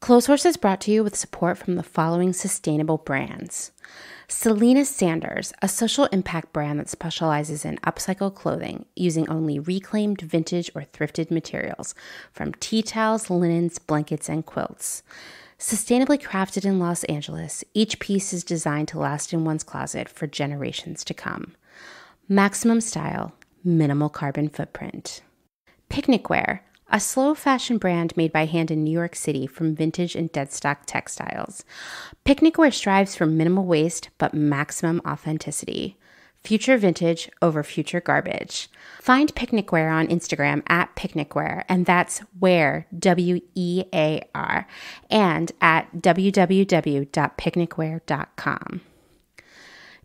Clotheshorse is brought to you with support from the following sustainable brands. Selena Sanders, a social impact brand that specializes in upcycled clothing using only reclaimed, vintage, or thrifted materials from tea towels, linens, blankets, and quilts. Sustainably crafted in Los Angeles, each piece is designed to last in one's closet for generations to come. Maximum style, minimal carbon footprint. Picnic Wear, a slow fashion brand made by hand in New York City from vintage and deadstock textiles. Picnic Wear strives for minimal waste but maximum authenticity. Future vintage over future garbage. Find Picnic Wear on Instagram at Picnic Wear, and that's Wear, W-E-A-R, and at www.picnicwear.com.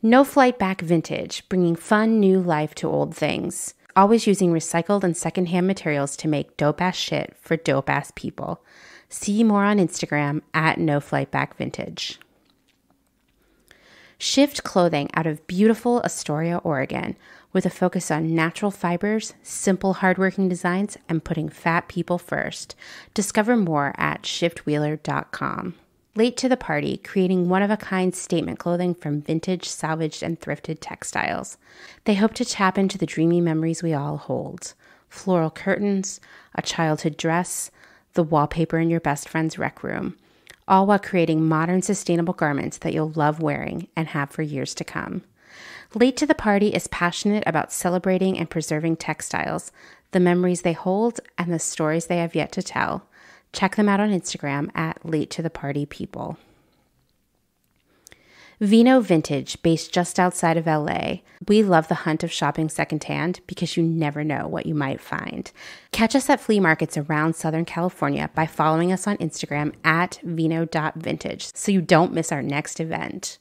No Flight Back Vintage, bringing fun new life to old things. Always using recycled and secondhand materials to make dope-ass shit for dope-ass people. See more on Instagram at No Flight Back Vintage. Shift Clothing out of beautiful Astoria, Oregon, with a focus on natural fibers, simple hardworking designs, and putting fat people first. Discover more at shiftwheeler.com. Late to the Party, creating one-of-a-kind statement clothing from vintage, salvaged, and thrifted textiles. They hope to tap into the dreamy memories we all hold. Floral curtains, a childhood dress, the wallpaper in your best friend's rec room, all while creating modern, sustainable garments that you'll love wearing and have for years to come. Late to the Party is passionate about celebrating and preserving textiles, the memories they hold, and the stories they have yet to tell. Check them out on Instagram at Late to the Party People. Vino Vintage, based just outside of LA. We love the hunt of shopping secondhand because you never know what you might find. Catch us at flea markets around Southern California by following us on Instagram at vino.vintage so you don't miss our next event.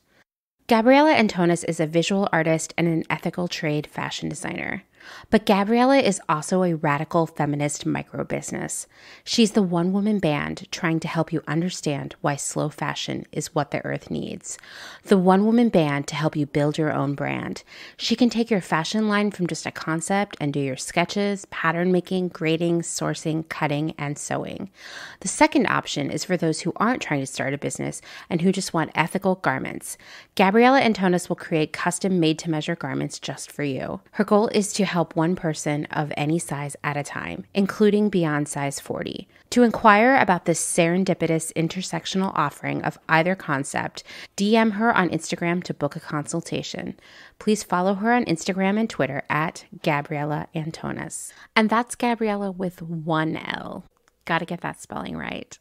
Gabriella Antonis is a visual artist and an ethical trade fashion designer. But Gabriella is also a radical feminist micro-business. She's the one-woman band trying to help you understand why slow fashion is what the earth needs. The one-woman band to help you build your own brand. She can take your fashion line from just a concept and do your sketches, pattern making, grading, sourcing, cutting, and sewing. The second option is for those who aren't trying to start a business and who just want ethical garments. Gabriella Antonis will create custom made-to-measure garments just for you. Her goal is to help one person of any size at a time, including beyond size 40. To inquire about this serendipitous intersectional offering of either concept, DM her on Instagram to book a consultation. Please follow her on Instagram and Twitter at Gabriella Antonis. And that's Gabriella with one L. Gotta get that spelling right.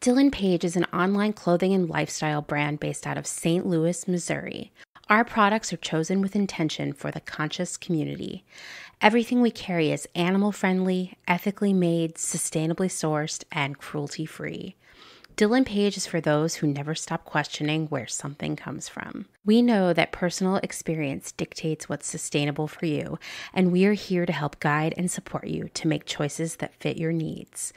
Dylan Page is an online clothing and lifestyle brand based out of St. Louis, Missouri. Our products are chosen with intention for the conscious community. Everything we carry is animal-friendly, ethically made, sustainably sourced, and cruelty-free. Dylan Page is for those who never stop questioning where something comes from. We know that personal experience dictates what's sustainable for you, and we are here to help guide and support you to make choices that fit your needs.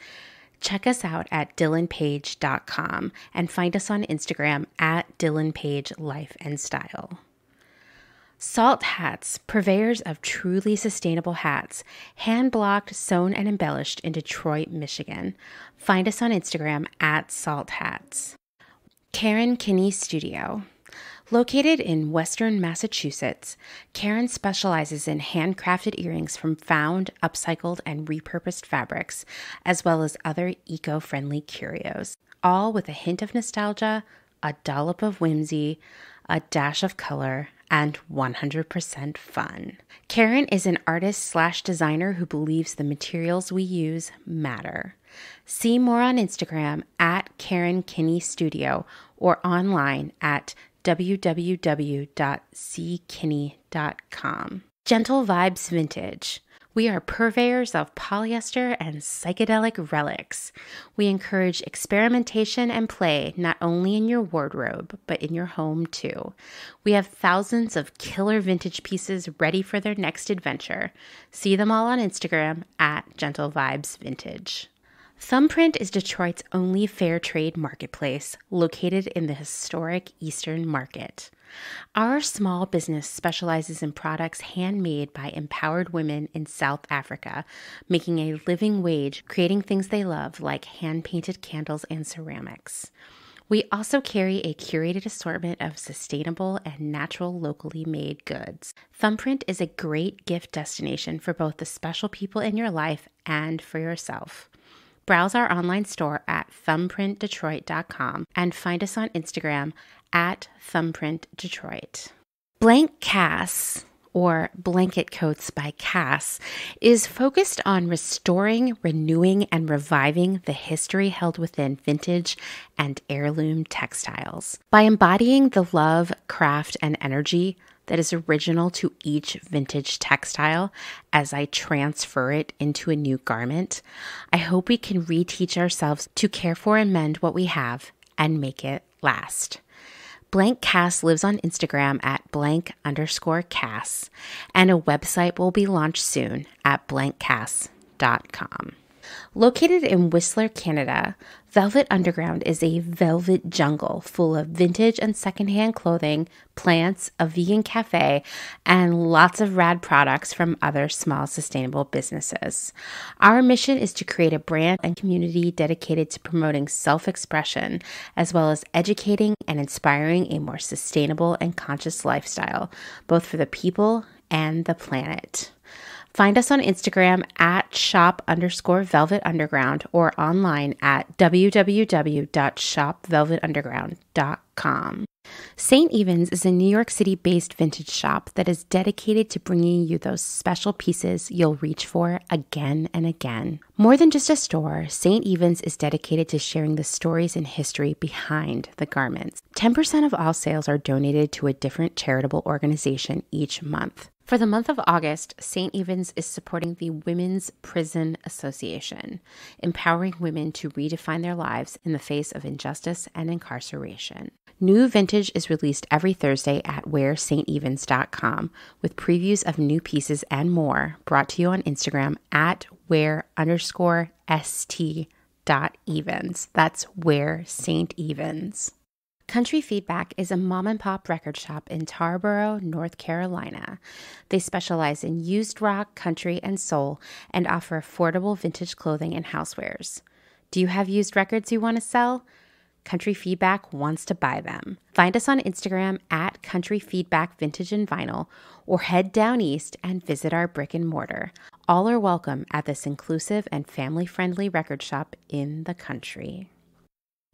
Check us out at dylanpage.com and find us on Instagram at dylanpagelifeandstyle. Salt Hats, purveyors of truly sustainable hats, hand-blocked, sewn, and embellished in Detroit, Michigan. Find us on Instagram at Salt Hats. Karen Kinney Studio. Located in Western Massachusetts, Karen specializes in handcrafted earrings from found, upcycled, and repurposed fabrics, as well as other eco-friendly curios, all with a hint of nostalgia, a dollop of whimsy, a dash of color, and 100% fun. Karen is an artist/designer who believes the materials we use matter. See more on Instagram at Karen Kinney Studio or online at www.ckinney.com. Gentle Vibes Vintage. We are purveyors of polyester and psychedelic relics. We encourage experimentation and play not only in your wardrobe, but in your home too. We have thousands of killer vintage pieces ready for their next adventure. See them all on Instagram at Gentle Vibes Vintage. Thumbprint is Detroit's only fair trade marketplace located in the historic Eastern Market. Our small business specializes in products handmade by empowered women in South Africa, making a living wage, creating things they love like hand-painted candles and ceramics. We also carry a curated assortment of sustainable and natural locally made goods. Thumbprint is a great gift destination for both the special people in your life and for yourself. Browse our online store at thumbprintdetroit.com and find us on Instagram at thumbprintdetroit. Blank Cass, or Blanket Coats by Cass, is focused on restoring, renewing, and reviving the history held within vintage and heirloom textiles. By embodying the love, craft, and energy that is original to each vintage textile as I transfer it into a new garment, I hope we can reteach ourselves to care for and mend what we have and make it last. Blank Cass lives on Instagram at _Cass, and a website will be launched soon at blankcass.com. Located in Whistler, Canada, Velvet Underground is a velvet jungle full of vintage and secondhand clothing, plants, a vegan cafe, and lots of rad products from other small sustainable businesses. Our mission is to create a brand and community dedicated to promoting self-expression, as well as educating and inspiring a more sustainable and conscious lifestyle, both for the people and the planet. Find us on Instagram at shop_Velvet Underground or online at www.shopvelvetunderground.com. St. Evens is a New York City-based vintage shop that is dedicated to bringing you those special pieces you'll reach for again and again. More than just a store, St. Evens is dedicated to sharing the stories and history behind the garments. 10% of all sales are donated to a different charitable organization each month. For the month of August, St. Evens is supporting the Women's Prison Association, empowering women to redefine their lives in the face of injustice and incarceration. New vintage is released every Thursday at wearstevens.com with previews of new pieces and more, brought to you on Instagram at wear_st.evens. That's Wear St. Evens. Country Feedback is a mom-and-pop record shop in Tarboro, North Carolina. They specialize in used rock, country, and soul, and offer affordable vintage clothing and housewares. Do you have used records you want to sell? Country Feedback wants to buy them. Find us on Instagram at Country Feedback Vintage and Vinyl, or head down east and visit our brick and mortar. All are welcome at this inclusive and family-friendly record shop in the country.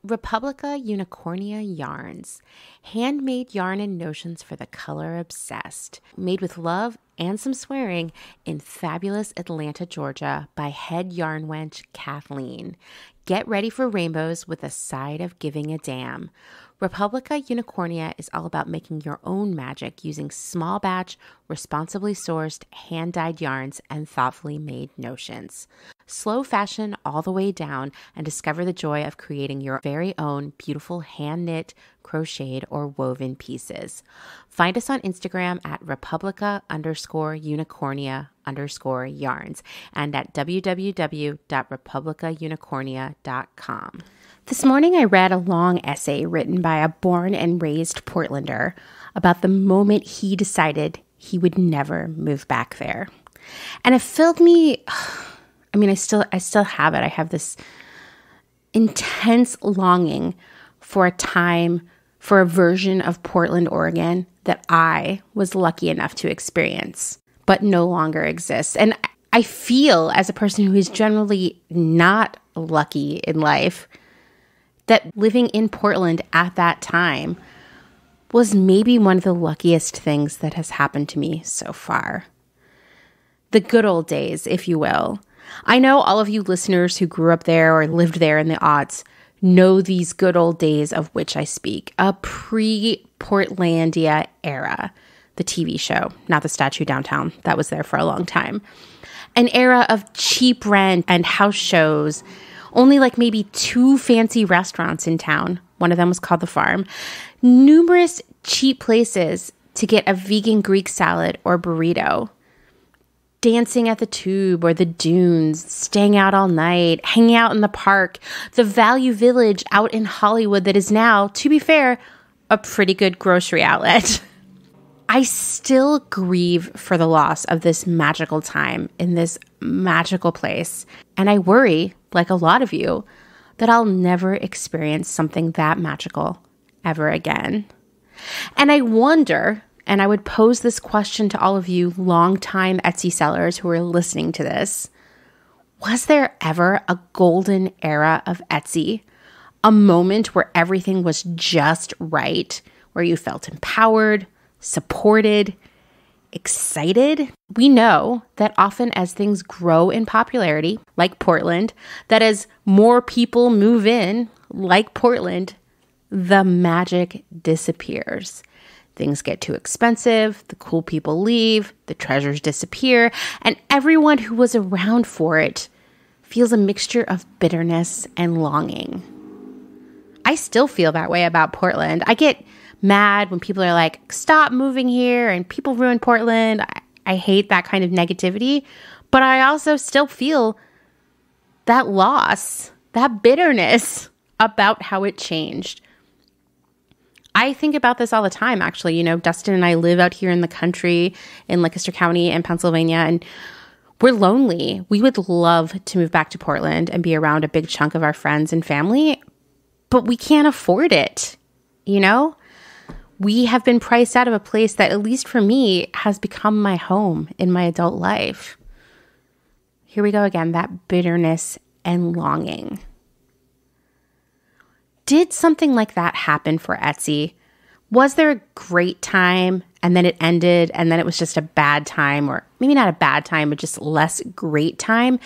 Republica Unicornia Yarns, handmade yarn and notions for the color obsessed, made with love and some swearing in fabulous Atlanta, Georgia by head yarn wench Kathleen. Get ready for rainbows with a side of giving a damn. Republica Unicornia is all about making your own magic using small batch, responsibly sourced, hand-dyed yarns and thoughtfully made notions. Slow fashion all the way down and discover the joy of creating your very own beautiful hand-knit, crocheted, or woven pieces. Find us on Instagram at Republica_Unicornia_yarns and at www.republicaunicornia.com. This morning I read a long essay written by a born and raised Portlander about the moment he decided he would never move back there. And it filled me, I still have it. I have this intense longing for a time, for a version of Portland, Oregon that I was lucky enough to experience, but no longer exists. And I feel, as a person who is generally not lucky in life, that living in Portland at that time was maybe one of the luckiest things that has happened to me so far. The good old days, if you will. I know all of you listeners who grew up there or lived there in the aughts know these good old days of which I speak, a pre-Portlandia era, the TV show, not the statue downtown. That was there for a long time. An era of cheap rent and house shows, only like maybe 2 fancy restaurants in town. One of them was called The Farm. Numerous cheap places to get a vegan Greek salad or burrito. dancing at the Tube or the dunes, staying out all night, hanging out in the park, the Value Village out in Hollywood that is now, to be fair, a pretty good grocery outlet. I still grieve for the loss of this magical time in this magical place. And I worry, like a lot of you, that I'll never experience something that magical ever again. And I wonder, and I would pose this question to all of you longtime Etsy sellers who are listening to this, was there ever a golden era of Etsy? A moment where everything was just right, where you felt empowered, supported, excited? We know that often as things grow in popularity, like Portland, that as more people move in, like Portland, the magic disappears. Things get too expensive, the cool people leave, the treasures disappear, and everyone who was around for it feels a mixture of bitterness and longing. I still feel that way about Portland. I get mad when people are like, stop moving here and people ruin Portland. I hate that kind of negativity, but I also still feel that loss, that bitterness about how it changed. I think about this all the time, actually. You know, Dustin and I live out here in the country in Lancaster County in Pennsylvania, and we're lonely. We would love to move back to Portland and be around a big chunk of our friends and family, but we can't afford it, you know? We have been priced out of a place that, at least for me, has become my home in my adult life. Here we go again, that bitterness and longing. Did something like that happen for Etsy? Was there a great time and then it ended and then it was just a bad time, or maybe not a bad time, but just less great time?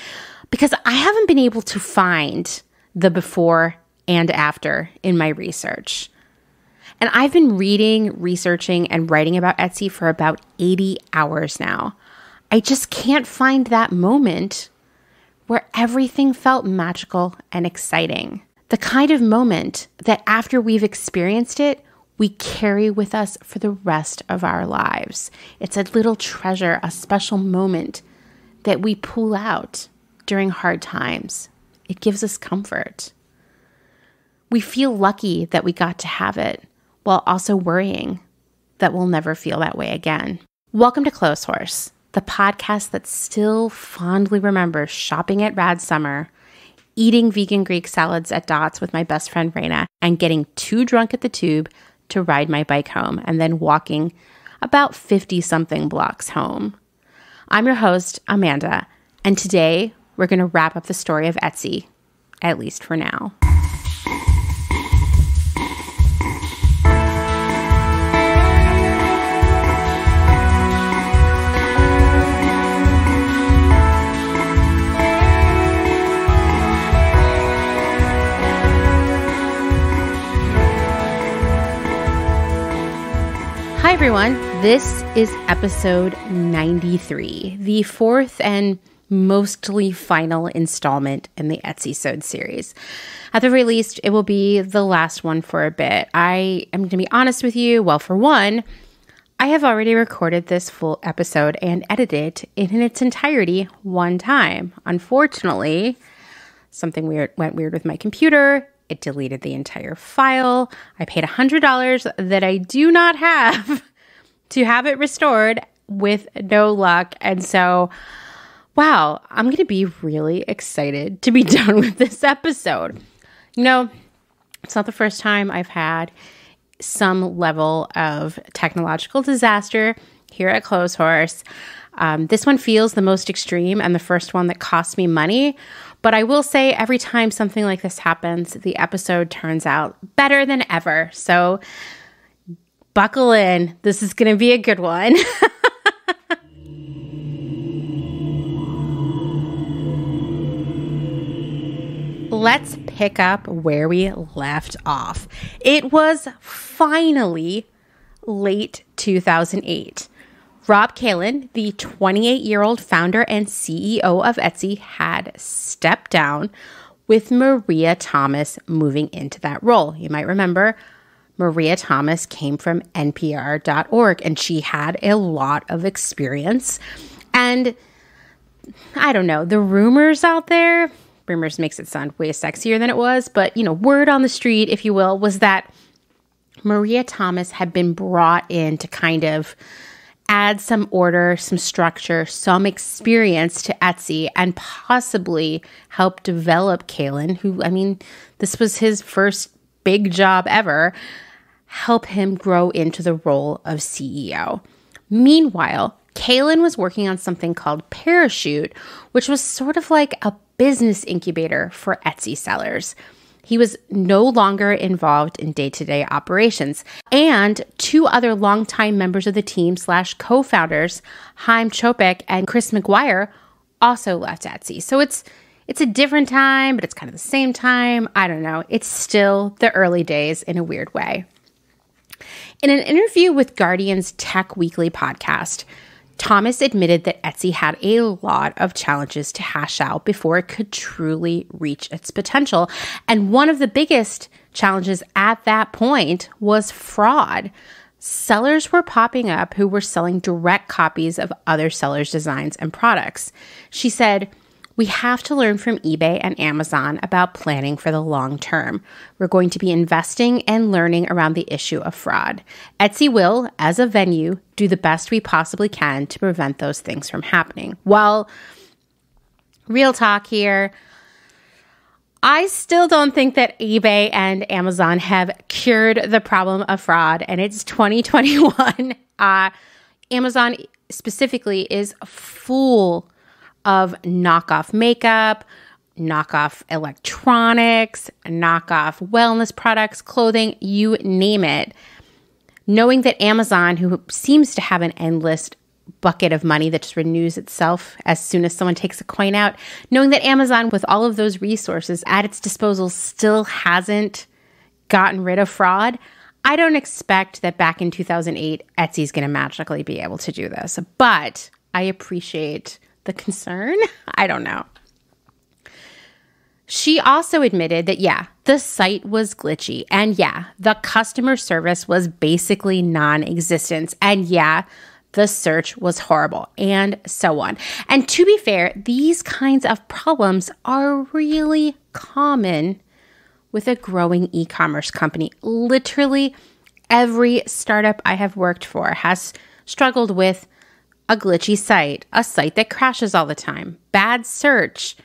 Because I haven't been able to find the before and after in my research. And I've been reading, researching, and writing about Etsy for about 80 hours now. I just can't find that moment where everything felt magical and exciting. The kind of moment that after we've experienced it, we carry with us for the rest of our lives. It's a little treasure, a special moment that we pull out during hard times. It gives us comfort. We feel lucky that we got to have it, while also worrying that we'll never feel that way again. Welcome to Clotheshorse, the podcast that still fondly remembers shopping at Rad Summer, eating vegan Greek salads at Dots with my best friend Raina, and getting too drunk at the Tube to ride my bike home, and then walking about 50-something blocks home. I'm your host, Amanda, and today we're going to wrap up the story of Etsy, at least for now. Hi everyone, this is episode 93, the fourth and mostly final installment in the Etsy-sodes series. At the very least, it will be the last one for a bit. I am going to be honest with you. Well, for one, I have already recorded this full episode and edited it in its entirety one time. Unfortunately, something went weird with my computer. It deleted the entire file. I paid $100 that I do not have to have it restored with no luck. And so, wow, I'm going to be really excited to be done with this episode. You know, it's not the first time I've had some level of technological disaster here at Clotheshorse. This one feels the most extreme and the first one that cost me money. But I will say every time something like this happens, the episode turns out better than ever. So buckle in. This is going to be a good one. Let's pick up where we left off. It was finally late 2008. Rob Kalin, the 28-year-old founder and CEO of Etsy, had stepped down, with Maria Thomas moving into that role. You might remember Maria Thomas came from NPR.org, and she had a lot of experience. And I don't know, the rumors out there, rumors makes it sound way sexier than it was, but, word on the street, if you will, was that Maria Thomas had been brought in to kind of add some order, some structure, some experience to Etsy and possibly help develop Kaylin, who, this was his first big job ever, help him grow into the role of CEO. Meanwhile, Kaylin was working on something called Parachute, which was sort of like a business incubator for Etsy sellers. He was no longer involved in day-to-day operations. And two other longtime members of the team / co-founders, Chaim Chopik and Chris McGuire, also left Etsy. So it's a different time, but it's kind of the same time. I don't know. It's still the early days in a weird way. In an interview with Guardian's Tech Weekly podcast, Thomas admitted that Etsy had a lot of challenges to hash out before it could truly reach its potential. And one of the biggest challenges at that point was fraud. Sellers were popping up who were selling direct copies of other sellers' designs and products. She said, "We have to learn from eBay and Amazon about planning for the long term. We're going to be investing and learning around the issue of fraud. Etsy will, as a venue, do the best we possibly can to prevent those things from happening." Well, real talk here. I still don't think that eBay and Amazon have cured the problem of fraud, and it's 2021. Amazon specifically is full of knockoff makeup, knockoff electronics, knockoff wellness products, clothing, you name it. Knowing that Amazon, who seems to have an endless bucket of money that just renews itself as soon as someone takes a coin out, knowing that Amazon, with all of those resources at its disposal, still hasn't gotten rid of fraud, I don't expect that back in 2008, Etsy's going to magically be able to do this. But I appreciate the concern. I don't know. She also admitted that, the site was glitchy. And the customer service was basically non-existent. And the search was horrible, and so on. And to be fair, these kinds of problems are really common with a growing e-commerce company. Literally every startup I have worked for has struggled with a glitchy site, a site that crashes all the time, bad search,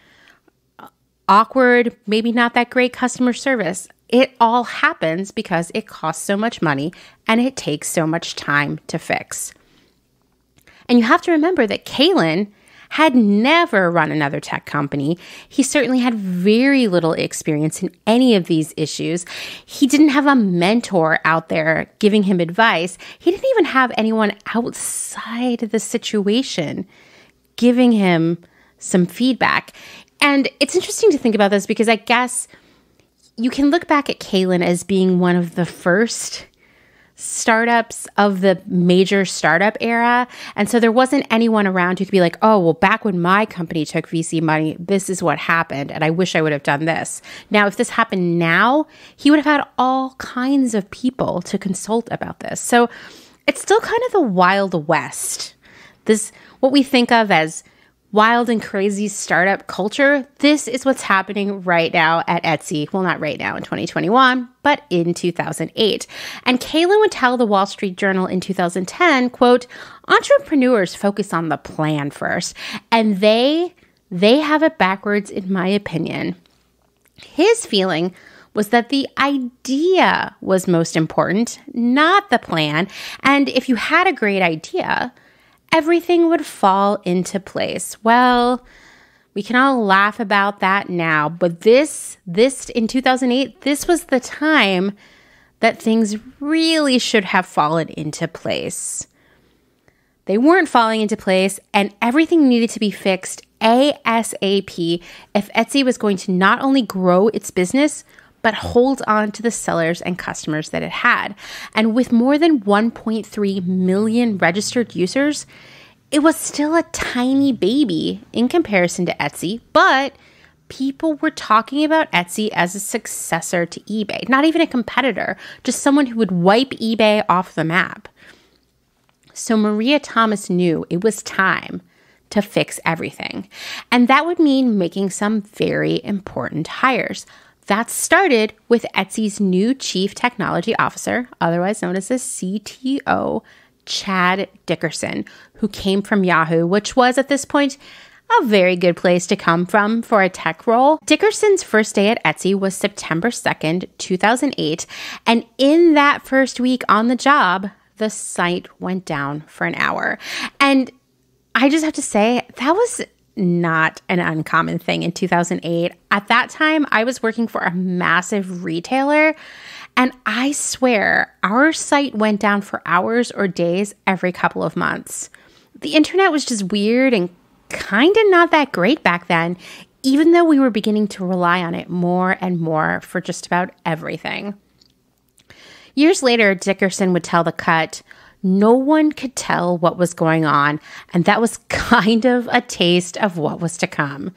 awkward, maybe not that great customer service. It all happens because it costs so much money and it takes so much time to fix. And you have to remember that Kaylin had never run another tech company. He certainly had very little experience in any of these issues. He didn't have a mentor out there giving him advice. He didn't even have anyone outside the situation giving him some feedback. And it's interesting to think about this because I guess you can look back at Kaylin as being one of the first startups of the major startup era. And so there wasn't anyone around who could be like, oh, well, back when my company took VC money, this is what happened. And I wish I would have done this. Now, if this happened now, he would have had all kinds of people to consult about this. So it's still kind of the Wild West. This, what we think of as wild and crazy startup culture, this is what's happening right now at Etsy. Well, not right now in 2021, but in 2008. And Kaylin would tell the Wall Street Journal in 2010, quote, entrepreneurs focus on the plan first, and they have it backwards, in my opinion. His feeling was that the idea was most important, not the plan. And if you had a great idea, everything would fall into place. Well, we can all laugh about that now, but this in 2008, this was the time that things really should have fallen into place. They weren't falling into place, and everything needed to be fixed ASAP if Etsy was going to not only grow its business, but hold on to the sellers and customers that it had. And with more than 1.3 million registered users, it was still a tiny baby in comparison to Etsy, but people were talking about Etsy as a successor to eBay, not even a competitor, just someone who would wipe eBay off the map. So Maria Thomas knew it was time to fix everything. And that would mean making some very important hires. That started with Etsy's new Chief Technology Officer, otherwise known as the CTO, Chad Dickerson, who came from Yahoo, which was at this point a very good place to come from for a tech role. Dickerson's first day at Etsy was September 2nd, 2008. And in that first week on the job, the site went down for an hour. And I just have to say, that was not an uncommon thing in 2008. At that time, I was working for a massive retailer, and I swear our site went down for hours or days every couple of months. The internet was just weird and kind of not that great back then, even though we were beginning to rely on it more and more for just about everything. Years later, Dickerson would tell The Cut, no one could tell what was going on, and that was kind of a taste of what was to come.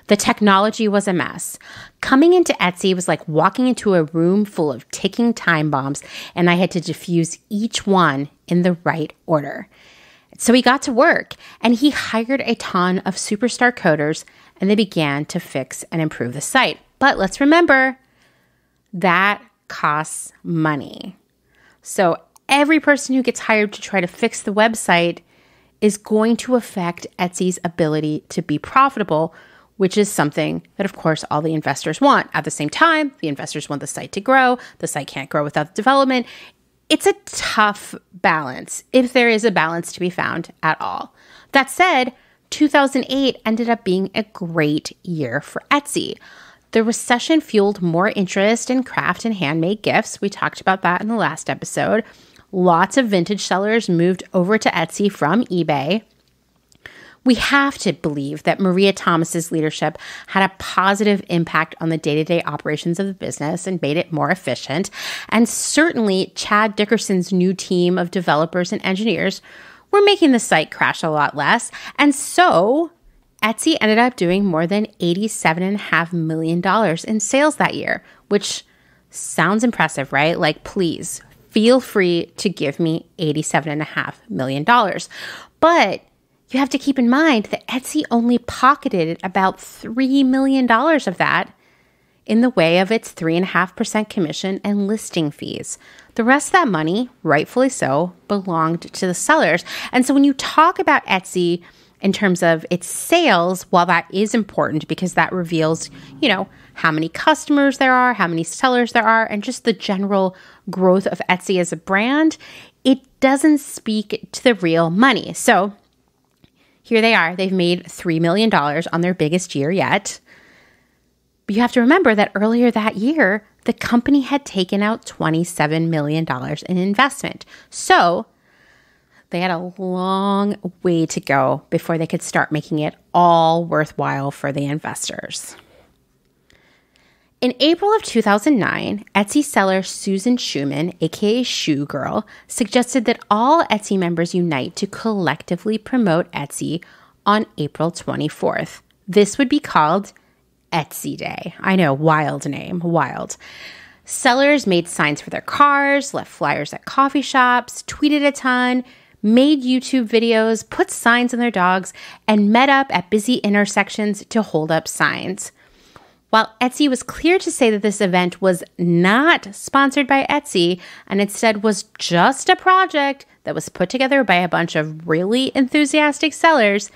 The technology was a mess. Coming into Etsy was like walking into a room full of ticking time bombs, and I had to defuse each one in the right order. So he got to work, and he hired a ton of superstar coders, and they began to fix and improve the site. But let's remember, that costs money. So every person who gets hired to try to fix the website is going to affect Etsy's ability to be profitable, which is something that, of course, all the investors want. At the same time, the investors want the site to grow. The site can't grow without development. It's a tough balance, if there is a balance to be found at all. That said, 2008 ended up being a great year for Etsy. The recession fueled more interest in craft and handmade gifts. We talked about that in the last episode. Lots of vintage sellers moved over to Etsy from eBay. We have to believe that Maria Thomas's leadership had a positive impact on the day-to-day operations of the business and made it more efficient. And certainly, Chad Dickerson's new team of developers and engineers were making the site crash a lot less. And so, Etsy ended up doing more than $87.5 million in sales that year, which sounds impressive, right? Like, please, feel free to give me $87.5 million. But you have to keep in mind that Etsy only pocketed about $3 million of that in the way of its 3.5% commission and listing fees. The rest of that money, rightfully so, belonged to the sellers. And so when you talk about Etsy in terms of its sales, while that is important because that reveals, how many customers there are, how many sellers there are, and just the general growth of Etsy as a brand, it doesn't speak to the real money. So here they are. They've made $3 million on their biggest year yet. But you have to remember that earlier that year, the company had taken out $27 million in investment. So they had a long way to go before they could start making it all worthwhile for the investors. In April of 2009, Etsy seller Susan Schuman, aka Shoe Girl, suggested that all Etsy members unite to collectively promote Etsy on April 24th. This would be called Etsy Day. I know, wild name, wild. Sellers made signs for their cars, left flyers at coffee shops, tweeted a ton, made YouTube videos, put signs on their dogs, and met up at busy intersections to hold up signs. While Etsy was clear to say that this event was not sponsored by Etsy and instead was just a project that was put together by a bunch of really enthusiastic sellers,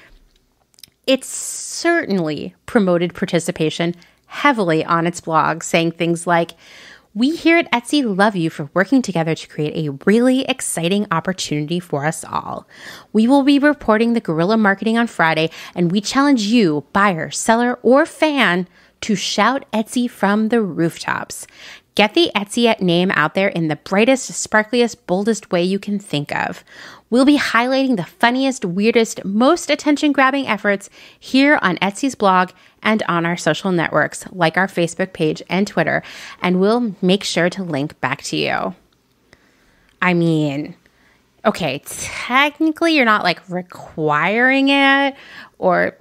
it certainly promoted participation heavily on its blog, saying things like, "We here at Etsy love you for working together to create a really exciting opportunity for us all. We will be reporting the guerrilla marketing on Friday, and we challenge you, buyer, seller, or fan, to shout Etsy from the rooftops. Get the Etsy name out there in the brightest, sparkliest, boldest way you can think of. We'll be highlighting the funniest, weirdest, most attention-grabbing efforts here on Etsy's blog and on our social networks like our Facebook page and Twitter, and we'll make sure to link back to you." I mean, okay, technically you're not requiring it, or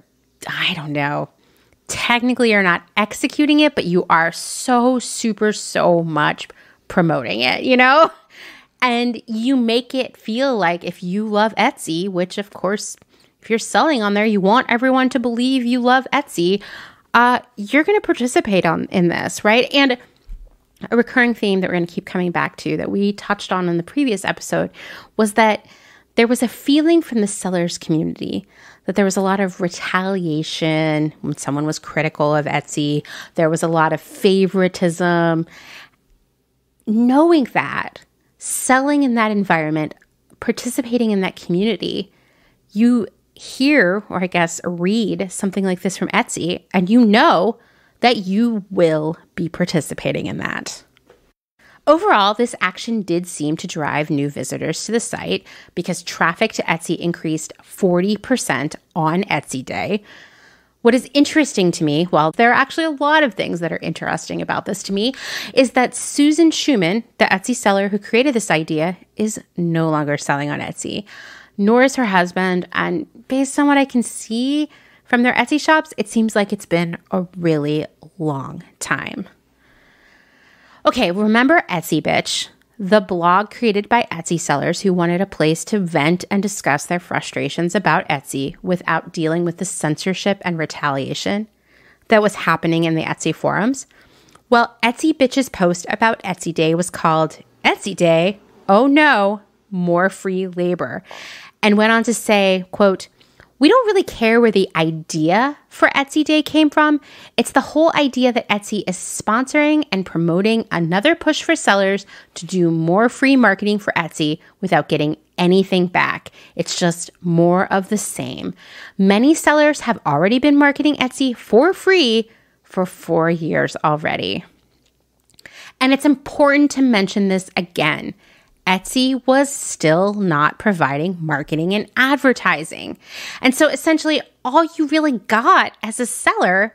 I don't know. Technically, you're not executing it, but you are so much promoting it, And you make it feel like if you love Etsy, which of course if you're selling on there, you want everyone to believe you love Etsy, you're going to participate in this, right? And a recurring theme that we're going to keep coming back to that we touched on in the previous episode was that there was a feeling from the sellers community that there was a lot of retaliation when someone was critical of Etsy. There was a lot of favoritism. Knowing that, selling in that environment, participating in that community, you hear, or I guess read something like this from Etsy, and you know that you will be participating in that. Overall, this action did seem to drive new visitors to the site because traffic to Etsy increased 40% on Etsy Day. What is interesting to me, well, there are actually a lot of things that are interesting about this to me, is that Susan Schumann, the Etsy seller who created this idea, is no longer selling on Etsy, nor is her husband. And based on what I can see from their Etsy shops, it seems like it's been a really long time. Okay, remember Etsy Bitch, the blog created by Etsy sellers who wanted a place to vent and discuss their frustrations about Etsy without dealing with the censorship and retaliation that was happening in the Etsy forums? Well, Etsy Bitch's post about Etsy Day was called Etsy Day, oh no, more free labor, and went on to say, quote, "We don't really care where the idea for Etsy Day came from. It's the whole idea that Etsy is sponsoring and promoting another push for sellers to do more free marketing for Etsy without getting anything back. It's just more of the same. Many sellers have already been marketing Etsy for free for 4 years already." And it's important to mention this again. Etsy was still not providing marketing and advertising. And so essentially all you really got as a seller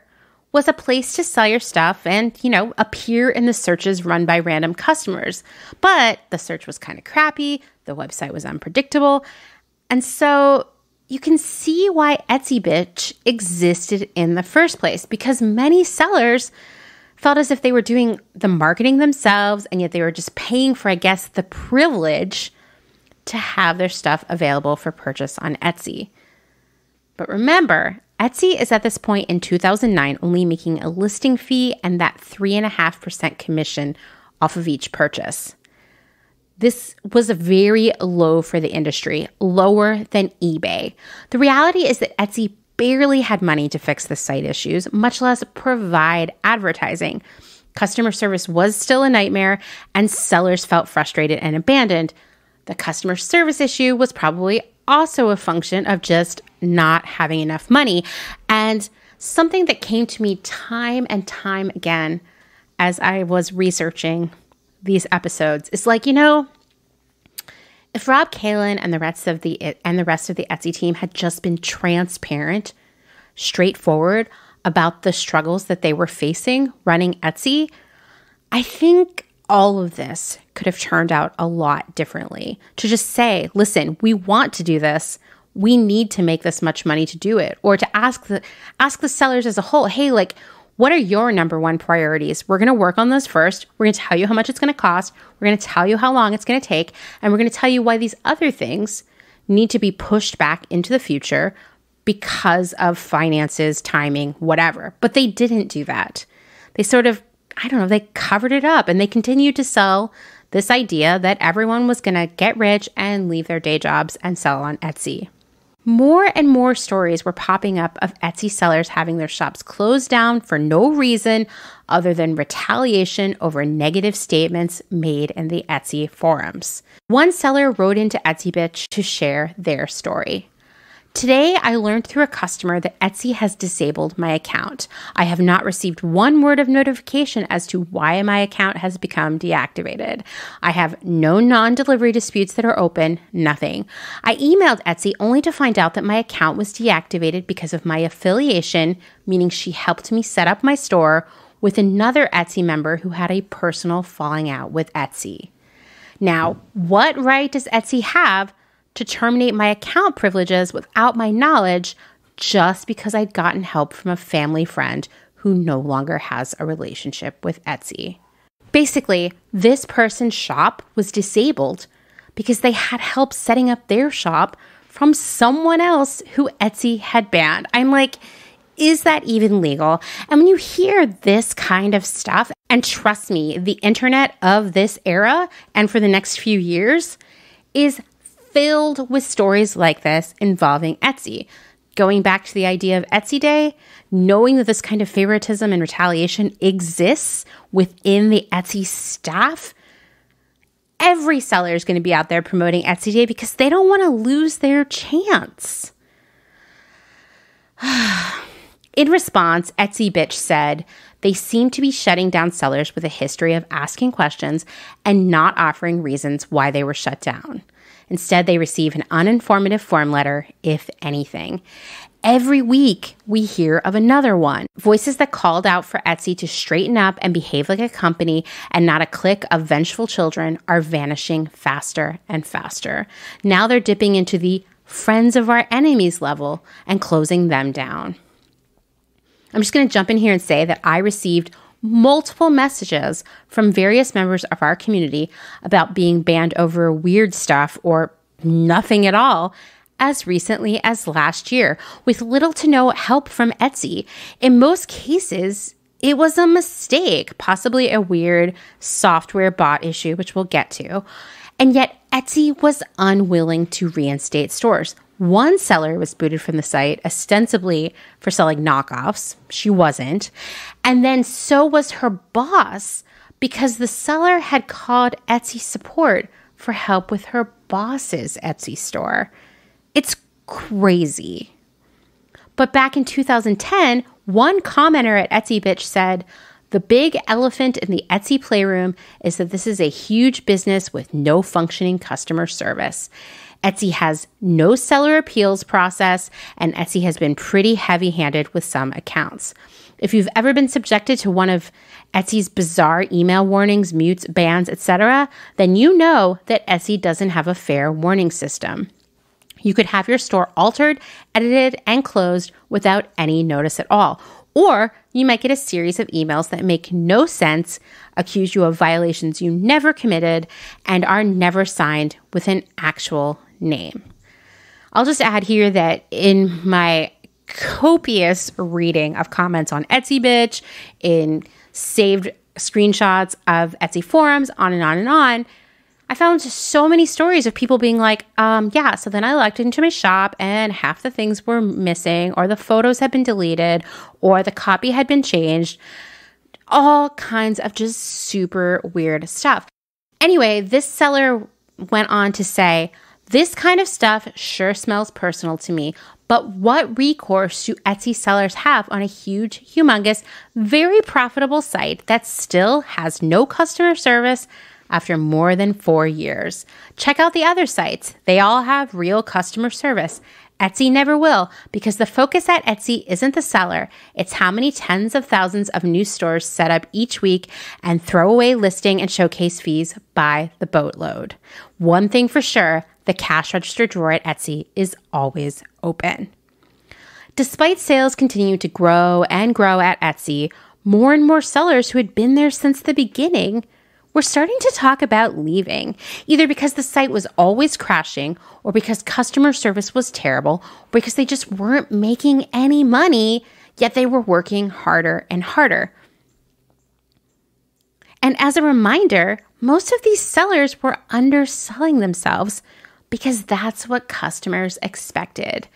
was a place to sell your stuff and, appear in the searches run by random customers. But the search was kind of crappy. The website was unpredictable. And so you can see why Etsy Bitch existed in the first place, because many sellers felt as if they were doing the marketing themselves, and yet they were just paying for, I guess, the privilege to have their stuff available for purchase on Etsy. But remember, Etsy is at this point in 2009 only making a listing fee and that 3.5% commission off of each purchase. This was very low for the industry, lower than eBay. The reality is that Etsy barely had money to fix the site issues, much less provide advertising. Customer service was still a nightmare, and sellers felt frustrated and abandoned. The customer service issue was probably also a function of just not having enough money. And something that came to me time and time again as I was researching these episodes is like, if Rob Kalin and the rest of the Etsy team had just been transparent, straightforward about the struggles that they were facing running Etsy, I think all of this could have turned out a lot differently. To just say, listen, we want to do this. We need to make this much money to do it. Or to ask the sellers as a whole, hey, what are your number one priorities? We're going to work on this first. We're going to tell you how much it's going to cost. We're going to tell you how long it's going to take. And we're going to tell you why these other things need to be pushed back into the future because of finances, timing, whatever. But they didn't do that. They sort of, they covered it up, and they continued to sell this idea that everyone was going to get rich and leave their day jobs and sell on Etsy. More and more stories were popping up of Etsy sellers having their shops closed down for no reason other than retaliation over negative statements made in the Etsy forums. One seller wrote into Etsy Bitch to share their story. Today, I learned through a customer that Etsy has disabled my account. I have not received one word of notification as to why my account has become deactivated. I have no non-delivery disputes that are open, nothing. I emailed Etsy only to find out that my account was deactivated because of my affiliation, meaning she helped me set up my store with another Etsy member who had a personal falling out with Etsy. Now, what right does Etsy have to terminate my account privileges without my knowledge just because I'd gotten help from a family friend who no longer has a relationship with Etsy? Basically, this person's shop was disabled because they had help setting up their shop from someone else who Etsy had banned. I'm like, is that even legal? And when you hear this kind of stuff, and trust me, the internet of this era and for the next few years is filled with stories like this involving Etsy. Going back to the idea of Etsy Day, knowing that this kind of favoritism and retaliation exists within the Etsy staff, every seller is going to be out there promoting Etsy Day because they don't want to lose their chance. In response, Etsy Bitch said they seem to be shutting down sellers with a history of asking questions and not offering reasons why they were shut down. Instead, they receive an uninformative form letter, if anything. Every week, we hear of another one. Voices that called out for Etsy to straighten up and behave like a company and not a clique of vengeful children are vanishing faster and faster. Now they're dipping into the friends of our enemies level and closing them down. I'm just going to jump in here and say that I received multiple messages from various members of our community about being banned over weird stuff or nothing at all as recently as last year, with little to no help from Etsy. In most cases, it was a mistake, possibly a weird software bot issue, which we'll get to. And yet Etsy was unwilling to reinstate stores. One seller was booted from the site, ostensibly for selling knockoffs. She wasn't. And then so was her boss, because the seller had called Etsy support for help with her boss's Etsy store. It's crazy. But back in 2010, one commenter at Etsy Bitch said, "The big elephant in the Etsy playroom is that this is a huge business with no functioning customer service. Etsy has no seller appeals process, and Etsy has been pretty heavy-handed with some accounts. If you've ever been subjected to one of Etsy's bizarre email warnings, mutes, bans, etc., then you know that Etsy doesn't have a fair warning system. You could have your store altered, edited, and closed without any notice at all. Or you might get a series of emails that make no sense, accuse you of violations you never committed, and are never signed with an actual name." I'll just add here that in my copious reading of comments on Etsy Bitch, in saved screenshots of Etsy forums, on and on and on, I found just so many stories of people being like, yeah, so then I logged into my shop and half the things were missing, or the photos had been deleted, or the copy had been changed. All kinds of just super weird stuff. Anyway, this seller went on to say, "This kind of stuff sure smells personal to me, but what recourse do Etsy sellers have on a huge, humongous, very profitable site that still has no customer service after more than 4 years? Check out the other sites. They all have real customer service. Etsy never will, because the focus at Etsy isn't the seller. It's how many tens of thousands of new stores set up each week and throw away listing and showcase fees by the boatload. One thing for sure, the cash register drawer at Etsy is always open." Despite sales continuing to grow and grow at Etsy, more and more sellers who had been there since the beginning were starting to talk about leaving, either because the site was always crashing, or because customer service was terrible, or because they just weren't making any money, yet they were working harder and harder. And as a reminder, most of these sellers were underselling themselves because that's what customers expected.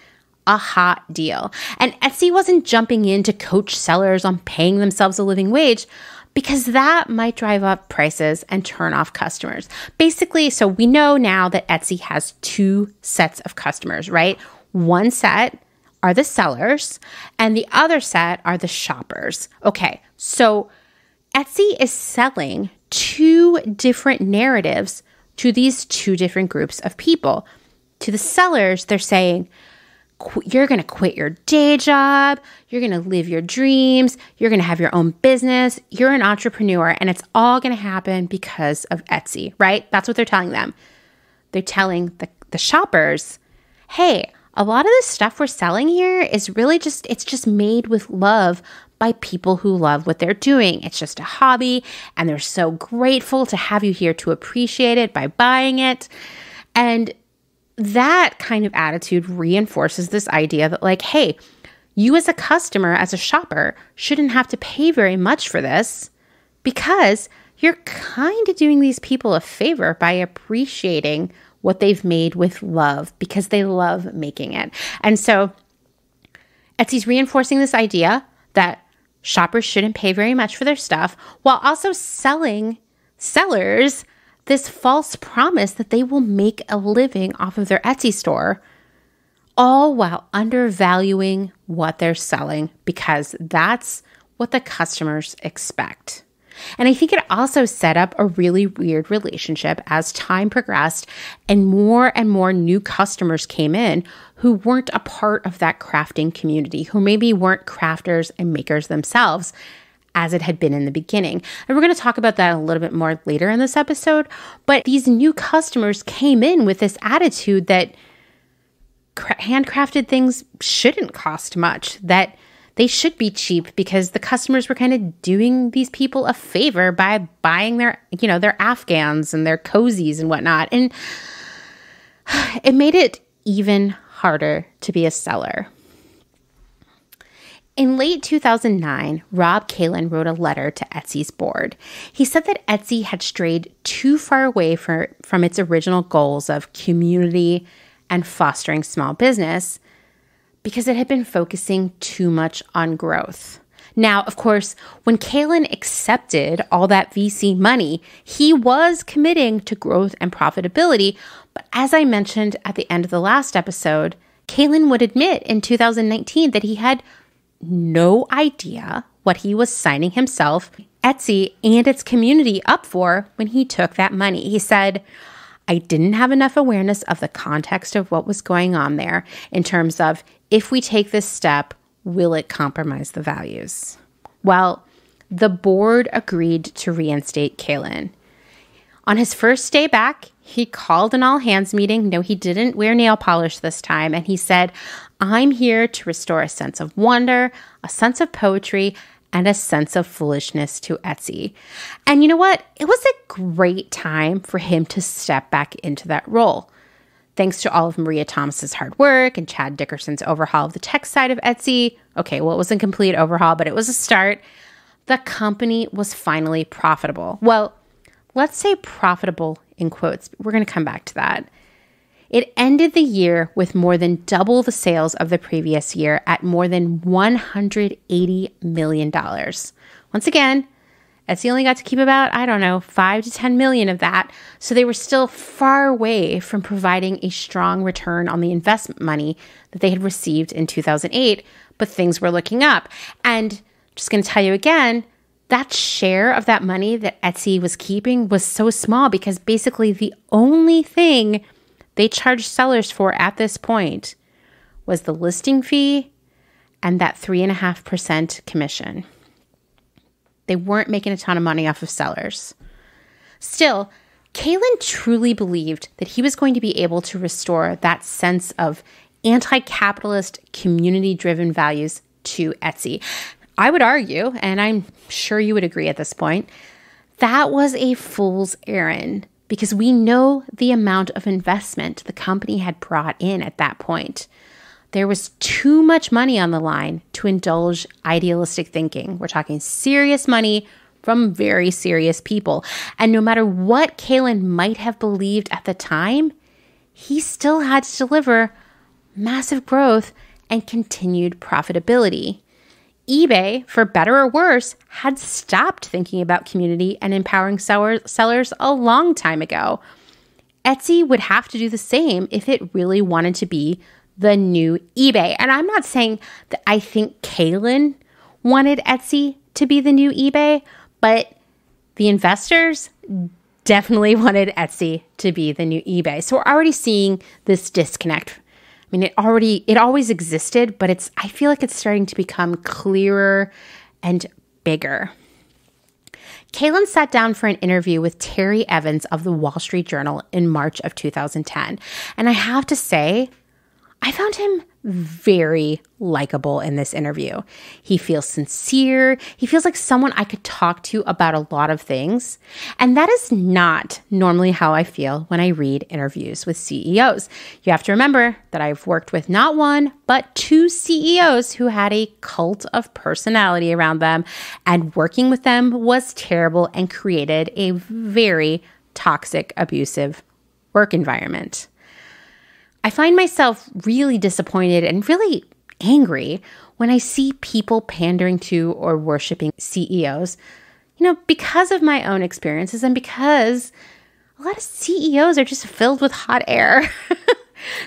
A hot deal. And Etsy wasn't jumping in to coach sellers on paying themselves a living wage, because that might drive up prices and turn off customers. Basically, so we know now that Etsy has two sets of customers, right? One set are the sellers, and the other set are the shoppers. Okay, so Etsy is selling two different narratives to these two different groups of people. To the sellers, they're saying, you're going to quit your day job. You're going to live your dreams. You're going to have your own business. You're an entrepreneur, and it's all going to happen because of Etsy, right? That's what they're telling them. They're telling the shoppers, hey, a lot of the stuff we're selling here is really it's just made with love by people who love what they're doing. It's just a hobby, and they're so grateful to have you here to appreciate it by buying it. And that kind of attitude reinforces this idea that like, hey, you as a customer, as a shopper, shouldn't have to pay very much for this because you're kind of doing these people a favor by appreciating what they've made with love because they love making it. And so Etsy's reinforcing this idea that shoppers shouldn't pay very much for their stuff while also selling sellers this false promise that they will make a living off of their Etsy store, all while undervaluing what they're selling because that's what the customers expect. And I think it also set up a really weird relationship as time progressed and more new customers came in who weren't a part of that crafting community, who maybe weren't crafters and makers themselves as it had been in the beginning. And we're going to talk about that a little bit more later in this episode. But these new customers came in with this attitude that handcrafted things shouldn't cost much, that they should be cheap because the customers were kind of doing these people a favor by buying their, their Afghans and their cozies and whatnot. And it made it even harder to be a seller. In late 2009, Rob Kalin wrote a letter to Etsy's board. He said that Etsy had strayed too far away from its original goals of community and fostering small business because it had been focusing too much on growth. Now, of course, when Kalin accepted all that VC money, he was committing to growth and profitability. But as I mentioned at the end of the last episode, Kalin would admit in 2019 that he had no idea what he was signing himself, Etsy, and its community up for when he took that money. He said, I didn't have enough awareness of the context of what was going on there in terms of if we take this step, will it compromise the values? Well, the board agreed to reinstate Kalin. On his first day back, he called an all-hands meeting. No, he didn't wear nail polish this time. And he said, I'm here to restore a sense of wonder, a sense of poetry, and a sense of foolishness to Etsy. And you know what? It was a great time for him to step back into that role. Thanks to all of Maria Thomas's hard work and Chad Dickerson's overhaul of the tech side of Etsy. Okay, well, it wasn't a complete overhaul, but it was a start. The company was finally profitable. Well, let's say profitable in quotes. We're going to come back to that. It ended the year with more than double the sales of the previous year at more than $180 million. Once again, Etsy only got to keep about, 5 to 10 million of that. So they were still far away from providing a strong return on the investment money that they had received in 2008, but things were looking up. And just going to tell you again, that share of that money that Etsy was keeping was so small because basically the only thing they charged sellers for at this point was the listing fee and that 3.5% commission. They weren't making a ton of money off of sellers. Still, Kalin truly believed that he was going to be able to restore that sense of anti-capitalist, community-driven values to Etsy. I would argue, and I'm sure you would agree at this point, that was a fool's errand because we know the amount of investment the company had brought in at that point. There was too much money on the line to indulge idealistic thinking. We're talking serious money from very serious people. And no matter what Kalin might have believed at the time, he still had to deliver massive growth and continued profitability. eBay, for better or worse, had stopped thinking about community and empowering sellers a long time ago. Etsy would have to do the same if it really wanted to be the new eBay. And I'm not saying that I think Kalin wanted Etsy to be the new eBay, but the investors definitely wanted Etsy to be the new eBay. So we're already seeing this disconnect. I mean, it always existed, but I feel like it's starting to become clearer and bigger. Kalin sat down for an interview with Terry Evans of the Wall Street Journal in March of 2010. And I have to say, I found him very likable in this interview. He feels sincere. He feels like someone I could talk to about a lot of things. And that is not normally how I feel when I read interviews with CEOs. You have to remember that I've worked with not one, but two CEOs who had a cult of personality around them, and working with them was terrible and created a very toxic, abusive work environment. I find myself really disappointed and really angry when I see people pandering to or worshiping CEOs, because of my own experiences and because a lot of CEOs are just filled with hot air.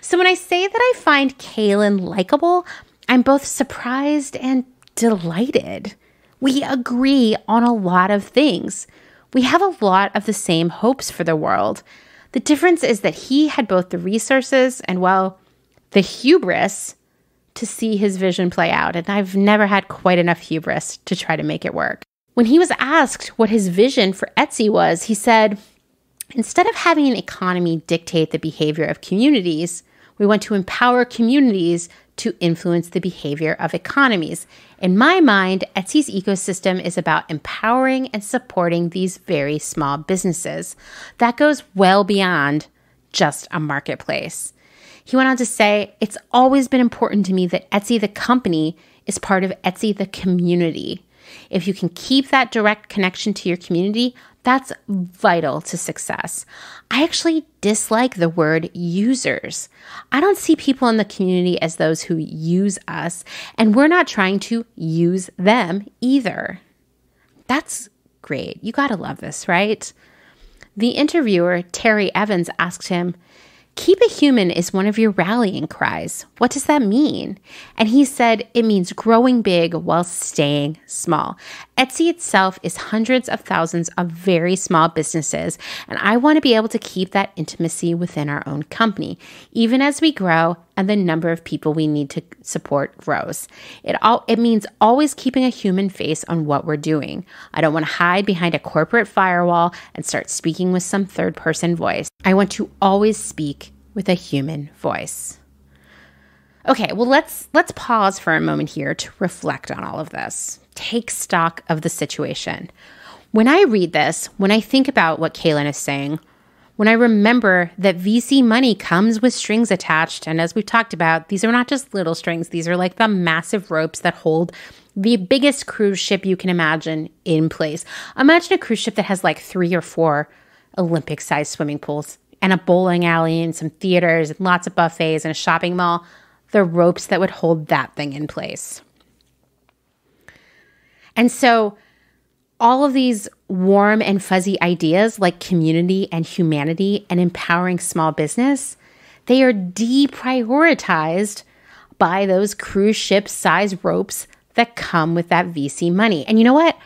So when I say that I find Kaylin likable, I'm both surprised and delighted. We agree on a lot of things. We have a lot of the same hopes for the world. The difference is that he had both the resources and, the hubris to see his vision play out. And I've never had quite enough hubris to try to make it work. When he was asked what his vision for Etsy was, he said, instead of having an economy dictate the behavior of communities, we want to empower communities to influence the behavior of economies. In my mind, Etsy's ecosystem is about empowering and supporting these very small businesses. That goes well beyond just a marketplace. He went on to say, it's always been important to me that Etsy the company is part of Etsy the community. If you can keep that direct connection to your community, that's vital to success. I actually dislike the word users. I don't see people in the community as those who use us, and we're not trying to use them either. That's great. You gotta love this, right? The interviewer, Terry Evans, asked him, keep a human is one of your rallying cries. What does that mean? And he said, it means growing big while staying small. Etsy itself is hundreds of thousands of very small businesses, and I want to be able to keep that intimacy within our own company, even as we grow and the number of people we need to support grows. It means always keeping a human face on what we're doing. I don't want to hide behind a corporate firewall and start speaking with some third-person voice. I want to always speak with a human voice. Okay, well, let's pause for a moment here to reflect on all of this. Take stock of the situation. When I read this, when I think about what Kaylin is saying, when I remember that VC money comes with strings attached, and as we've talked about, these are not just little strings, these are like the massive ropes that hold the biggest cruise ship you can imagine in place. Imagine a cruise ship that has like 3 or 4 Olympic-sized swimming pools and a bowling alley and some theaters and lots of buffets and a shopping mall. The ropes that would hold that thing in place. And so all of these warm and fuzzy ideas like community and humanity and empowering small business, they are deprioritized by those cruise ship size ropes that come with that VC money. And you know what?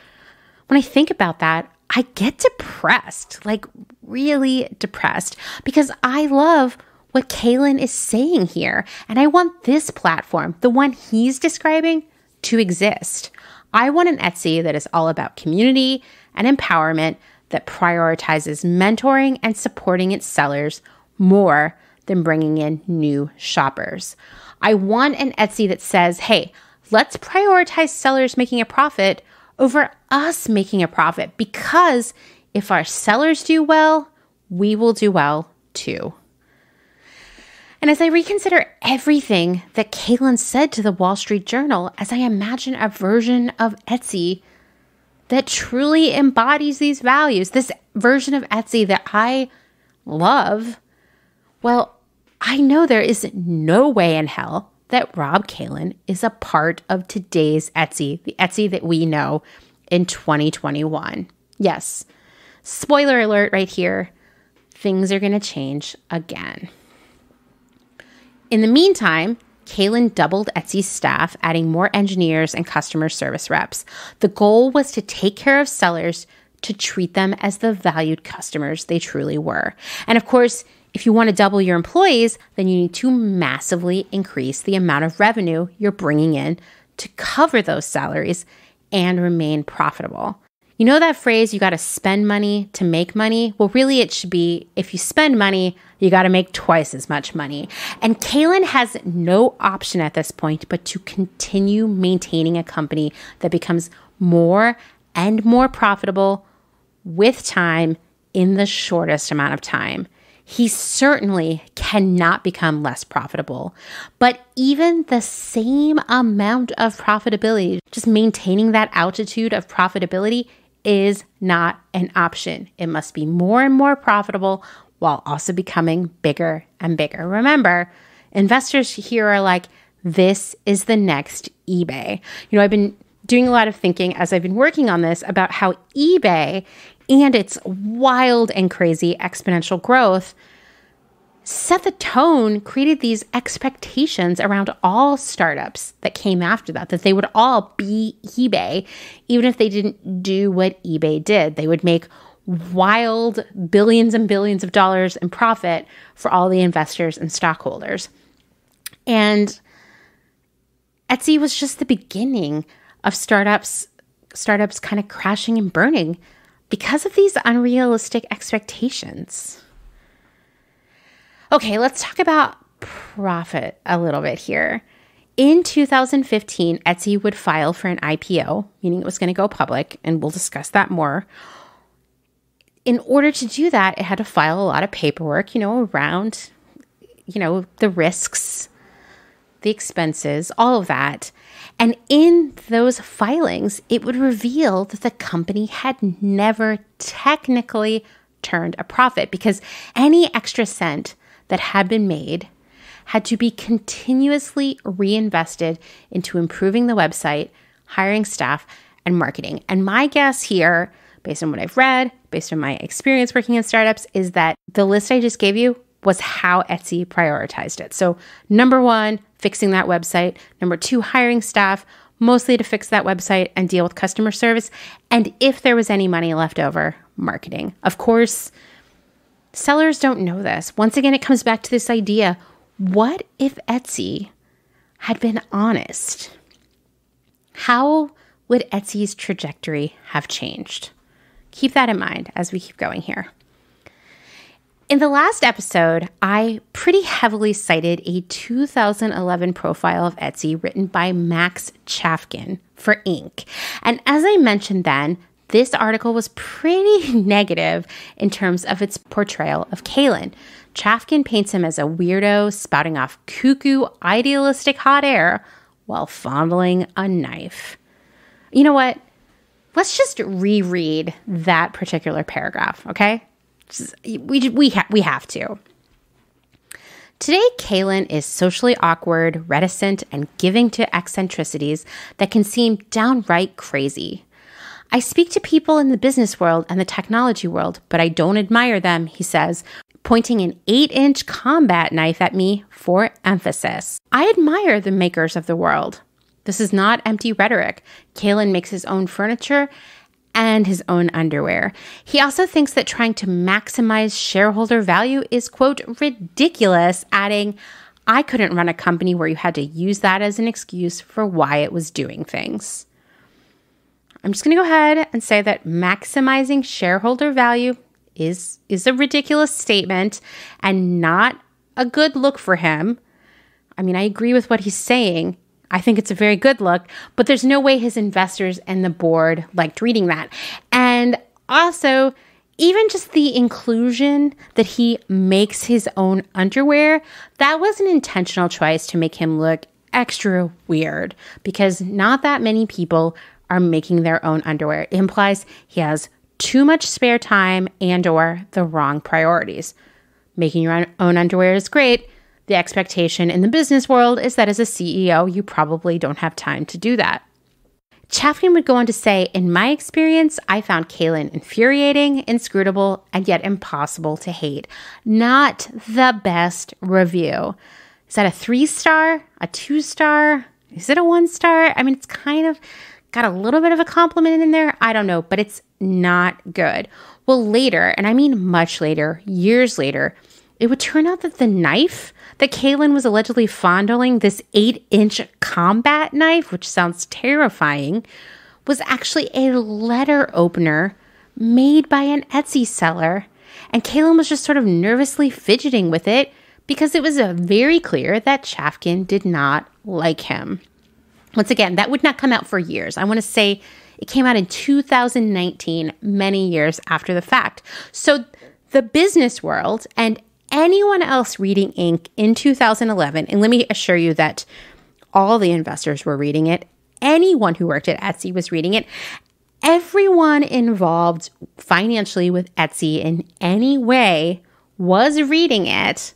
When I think about that, I get depressed, like really depressed, because I love what Kaylin is saying here. And I want this platform, the one he's describing, to exist. I want an Etsy that is all about community and empowerment, that prioritizes mentoring and supporting its sellers more than bringing in new shoppers. I want an Etsy that says, hey, let's prioritize sellers making a profit over us making a profit, because if our sellers do well, we will do well too. And as I reconsider everything that Kaylin said to the Wall Street Journal, as I imagine a version of Etsy that truly embodies these values, this version of Etsy that I love, well, I know there is no way in hell that Rob Kaylin is a part of today's Etsy, the Etsy that we know in 2021. Yes, spoiler alert right here, things are going to change again. In the meantime, Kaylin doubled Etsy's staff, adding more engineers and customer service reps. The goal was to take care of sellers, to treat them as the valued customers they truly were. And of course, if you want to double your employees, then you need to massively increase the amount of revenue you're bringing in to cover those salaries and remain profitable. You know that phrase, you got to spend money to make money? Well, really it should be, if you spend money, you got to make twice as much money. And Kaylin has no option at this point but to continue maintaining a company that becomes more and more profitable with time in the shortest amount of time. He certainly cannot become less profitable, but even the same amount of profitability, just maintaining that altitude of profitability is not an option. It must be more and more profitable while also becoming bigger and bigger. Remember, investors here are like, this is the next eBay. I've been doing a lot of thinking as I've been working on this about how eBay and its wild and crazy exponential growth set the tone, created these expectations around all startups that came after that they would all be eBay, even if they didn't do what eBay did. They would make wild billions and billions of dollars in profit for all the investors and stockholders. And Etsy was just the beginning of startups kind of crashing and burning because of these unrealistic expectations. Okay, let's talk about profit a little bit here. In 2015, Etsy would file for an IPO, meaning it was going to go public, and we'll discuss that more. In order to do that, it had to file a lot of paperwork, around, the risks, the expenses, all of that. And in those filings, it would reveal that the company had never technically turned a profit because any extra cent that had been made had to be continuously reinvested into improving the website, hiring staff, and marketing. And my guess here, based on what I've read, based on my experience working in startups, is that the list I just gave you was how Etsy prioritized it. So number 1, fixing that website. Number 2, hiring staff, mostly to fix that website and deal with customer service. And if there was any money left over, marketing. Of course, sellers don't know this. Once again, it comes back to this idea, what if Etsy had been honest? How would Etsy's trajectory have changed? Keep that in mind as we keep going here. In the last episode, I pretty heavily cited a 2011 profile of Etsy written by Max Chafkin for Inc. And as I mentioned then, this article was pretty negative in terms of its portrayal of Kaylin. Chafkin paints him as a weirdo spouting off cuckoo, idealistic hot air while fondling a knife. You know what? Let's just reread that particular paragraph, okay? We have to. Today, Kaylin is socially awkward, reticent, and giving to eccentricities that can seem downright crazy. I speak to people in the business world and the technology world, but I don't admire them, he says, pointing an 8-inch combat knife at me for emphasis. I admire the makers of the world. This is not empty rhetoric. Kaylin makes his own furniture and his own underwear. He also thinks that trying to maximize shareholder value is, quote, ridiculous, adding, I couldn't run a company where you had to use that as an excuse for why it was doing things. I'm just going to go ahead and say that maximizing shareholder value is a ridiculous statement and not a good look for him. I mean, I agree with what he's saying. I think it's a very good look, but there's no way his investors and the board liked reading that. And also, even just the inclusion that he makes his own underwear, that was an intentional choice to make him look extra weird because not that many people are making their own underwear. It implies he has too much spare time and or the wrong priorities. Making your own underwear is great. The expectation in the business world is that as a CEO, you probably don't have time to do that. Chafkin would go on to say, in my experience, I found Kaylin infuriating, inscrutable, and yet impossible to hate. Not the best review. Is that a 3-star? A 2-star? Is it a 1-star? I mean, it's kind of got a little bit of a compliment in there. I don't know, but it's not good. Well, later, and I mean much later, years later, it would turn out that the knife that Kaylin was allegedly fondling, this 8-inch combat knife, which sounds terrifying, was actually a letter opener made by an Etsy seller. And Kaylin was just sort of nervously fidgeting with it because it was very clear that Chafkin did not like him. Once again, that would not come out for years. I want to say it came out in 2019, many years after the fact. So the business world and anyone else reading ink in 2011, and let me assure you that all the investors were reading it, anyone who worked at Etsy was reading it, everyone involved financially with Etsy in any way was reading it.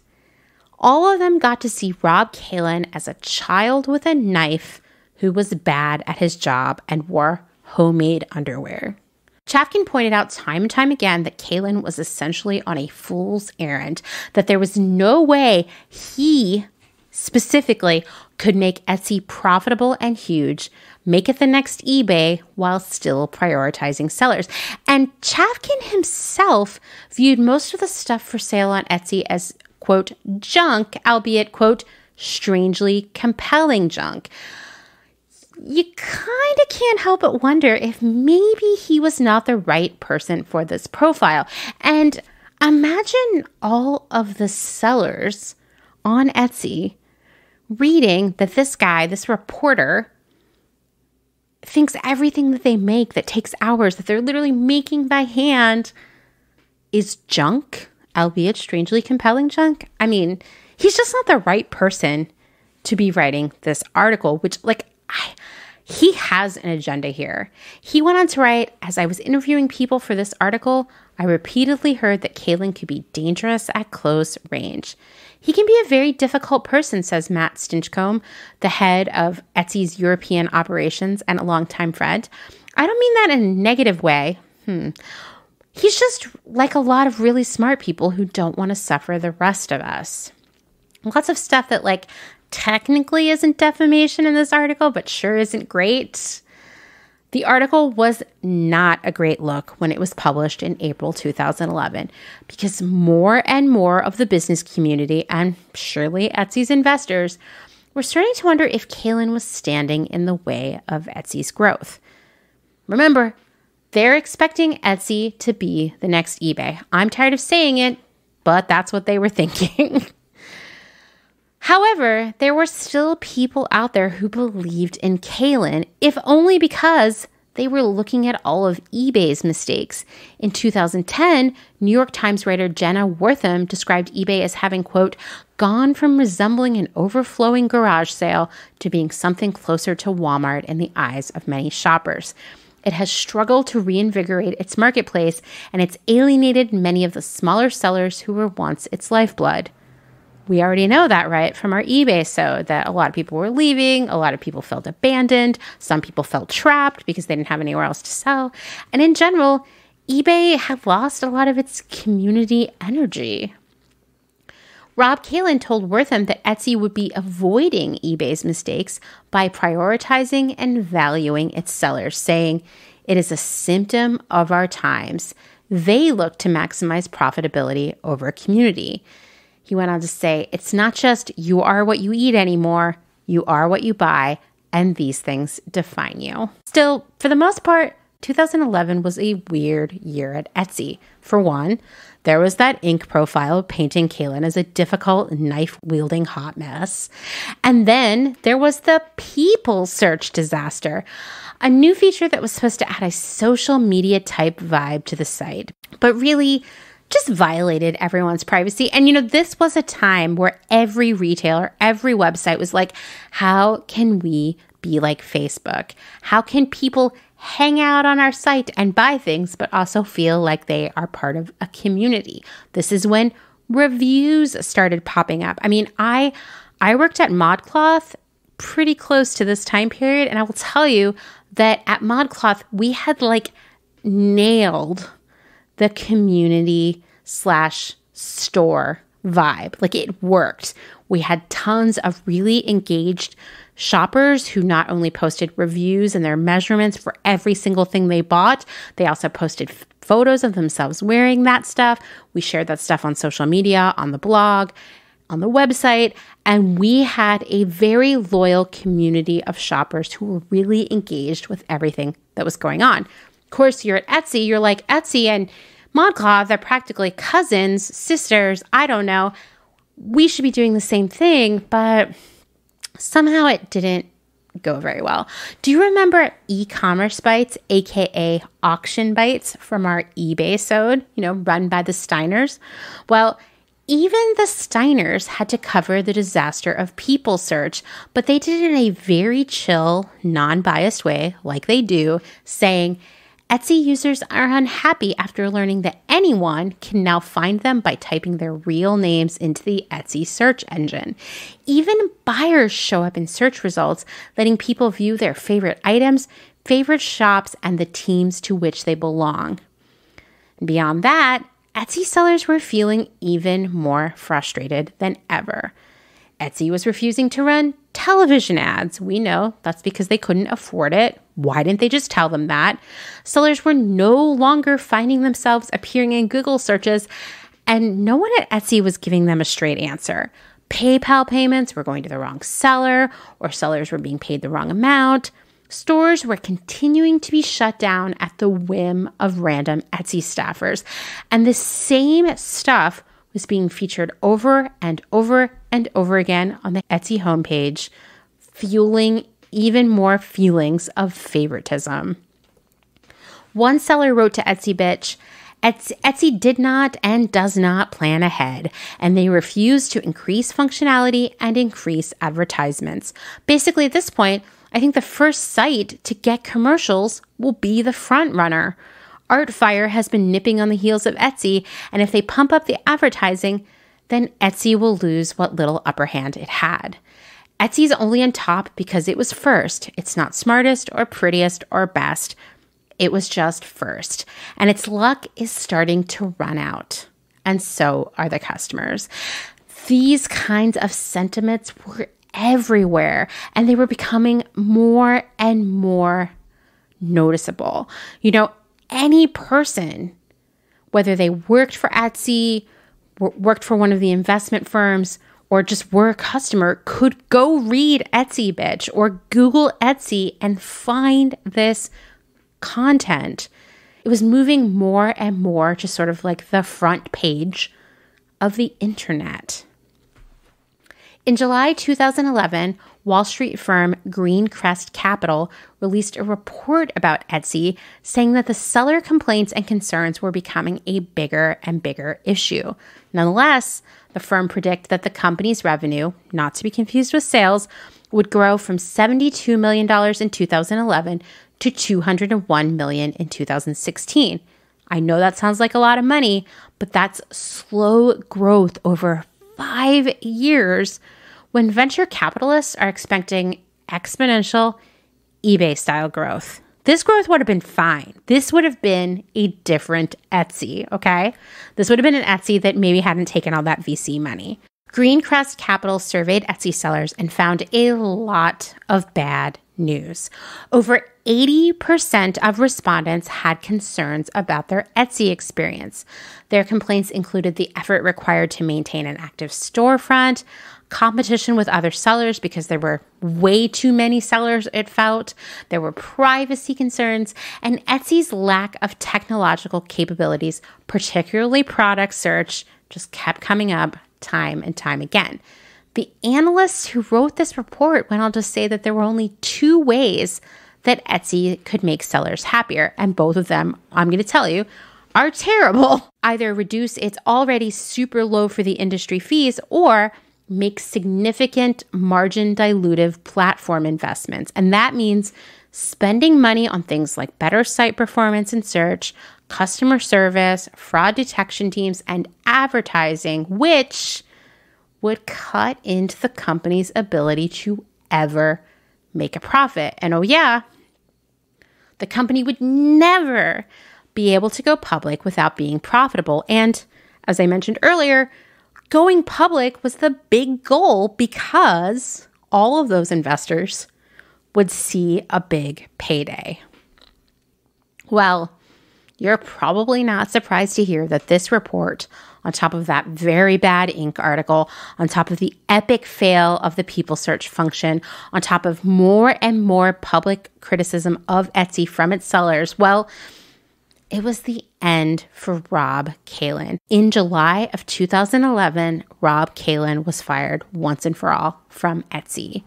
All of them got to see Rob Kaylin as a child with a knife who was bad at his job and wore homemade underwear. Chafkin pointed out time and time again that Kaylin was essentially on a fool's errand, that there was no way he specifically could make Etsy profitable and huge, make it the next eBay while still prioritizing sellers. And Chafkin himself viewed most of the stuff for sale on Etsy as, quote, junk, albeit, quote, strangely compelling junk. You kind of can't help but wonder if maybe he was not the right person for this profile. And imagine all of the sellers on Etsy reading that this guy, this reporter, thinks everything that they make that takes hours, that they're literally making by hand, is junk, albeit strangely compelling junk. I mean, he's just not the right person to be writing this article, which, he has an agenda here. He went on to write, as I was interviewing people for this article, I repeatedly heard that Kaylin could be dangerous at close range. He can be a very difficult person, says Matt Stinchcomb, the head of Etsy's European operations and a longtime friend. I don't mean that in a negative way. He's just like a lot of really smart people who don't want to suffer the rest of us. Lots of stuff that technically isn't defamation in this article, but sure isn't great. The article was not a great look when it was published in April 2011 because more and more of the business community, and surely Etsy's investors, were starting to wonder if Kaylin was standing in the way of Etsy's growth. Remember, they're expecting Etsy to be the next eBay. I'm tired of saying it, but that's what they were thinking. However, there were still people out there who believed in Kaylin, if only because they were looking at all of eBay's mistakes. In 2010, New York Times writer Jenna Wortham described eBay as having, quote, gone from resembling an overflowing garage sale to being something closer to Walmart in the eyes of many shoppers. It has struggled to reinvigorate its marketplace, and it's alienated many of the smaller sellers who were once its lifeblood. We already know that, right, from our Ebaysode, that a lot of people were leaving, a lot of people felt abandoned, some people felt trapped because they didn't have anywhere else to sell. And in general, eBay had lost a lot of its community energy. Rob Kaylin told Wortham that Etsy would be avoiding eBay's mistakes by prioritizing and valuing its sellers, saying, it is a symptom of our times. They look to maximize profitability over community. He went on to say, it's not just you are what you eat anymore, you are what you buy, and these things define you. Still, for the most part, 2011 was a weird year at Etsy. For one, there was that ink profile painting Kaylin as a difficult, knife-wielding hot mess. And then there was the people search disaster, a new feature that was supposed to add a social media type vibe to the site, but really just violated everyone's privacy. And, this was a time where every retailer, every website was like, how can we be like Facebook? How can people hang out on our site and buy things, but also feel like they are part of a community? This is when reviews started popping up. I mean, I worked at ModCloth pretty close to this time period, and I will tell you that at ModCloth, we had nailed the community/store vibe. It worked. We had tons of really engaged shoppers who not only posted reviews and their measurements for every single thing they bought, they also posted photos of themselves wearing that stuff. We shared that stuff on social media, on the blog, on the website, and we had a very loyal community of shoppers who were really engaged with everything that was going on. Of course, you're at Etsy. You're like, Etsy and ModCloth are practically cousins, sisters. I don't know. We should be doing the same thing, but somehow it didn't go very well. Do you remember e-commerce bites, aka auction bites from our eBay-sode, run by the Steiners? Well, even the Steiners had to cover the disaster of people search, but they did it in a very chill, non-biased way, like they do, saying, Etsy users are unhappy after learning that anyone can now find them by typing their real names into the Etsy search engine. Even buyers show up in search results, letting people view their favorite items, favorite shops, and the teams to which they belong. Beyond that, Etsy sellers were feeling even more frustrated than ever. Etsy was refusing to run television ads. We know that's because they couldn't afford it. Why didn't they just tell them that? Sellers were no longer finding themselves appearing in Google searches, and no one at Etsy was giving them a straight answer. PayPal payments were going to the wrong seller, or sellers were being paid the wrong amount. Stores were continuing to be shut down at the whim of random Etsy staffers, and the same stuff was being featured over and over and over again on the Etsy homepage, fueling even more feelings of favoritism. One seller wrote to Etsy Bitch, Etsy did not and does not plan ahead, and they refuse to increase functionality and increase advertisements. Basically, at this point, I think the first site to get commercials will be the front runner. Artfire has been nipping on the heels of Etsy, and if they pump up the advertising, then Etsy will lose what little upper hand it had. Etsy's only on top because it was first. It's not smartest or prettiest or best. It was just first. And its luck is starting to run out. And so are the customers. These kinds of sentiments were everywhere, and they were becoming more and more noticeable. Any person, whether they worked for Etsy, worked for one of the investment firms, or just were a customer, could go read Etsy Bitch or Google Etsy and find this content. It was moving more and more to sort of like the front page of the internet. In July 2011, Wall Street firm Greencrest Capital released a report about Etsy saying that the seller complaints and concerns were becoming a bigger and bigger issue. Nonetheless, the firm predicted that the company's revenue, not to be confused with sales, would grow from $72 million in 2011 to $201 million in 2016. I know that sounds like a lot of money, but that's slow growth over 5 years when venture capitalists are expecting exponential eBay-style growth. This growth would have been fine. This would have been a different Etsy, okay? This would have been an Etsy that maybe hadn't taken all that VC money. Greencrest Capital surveyed Etsy sellers and found a lot of bad news. Over 80% of respondents had concerns about their Etsy experience. Their complaints included the effort required to maintain an active storefront, competition with other sellers because there were way too many sellers, it felt. There were privacy concerns, and Etsy's lack of technological capabilities, particularly product search, just kept coming up time and time again. The analysts who wrote this report went on to say that there were only 2 ways that Etsy could make sellers happier, and both of them, I'm going to tell you, are terrible. Either reduce its already super low for the industry fees or make significant margin dilutive platform investments. And that means spending money on things like better site performance and search, customer service, fraud detection teams, and advertising, which would cut into the company's ability to ever make a profit. And oh yeah, the company would never be able to go public without being profitable. And as I mentioned earlier, going public was the big goal because all of those investors would see a big payday. Well, You're probably not surprised to hear that this report, on top of that very bad Inc. article, on top of the epic fail of the people search function, on top of more and more public criticism of Etsy from its sellers, well, it was the end for Rob Kalin. In July of 2011, Rob Kalin was fired once and for all from Etsy.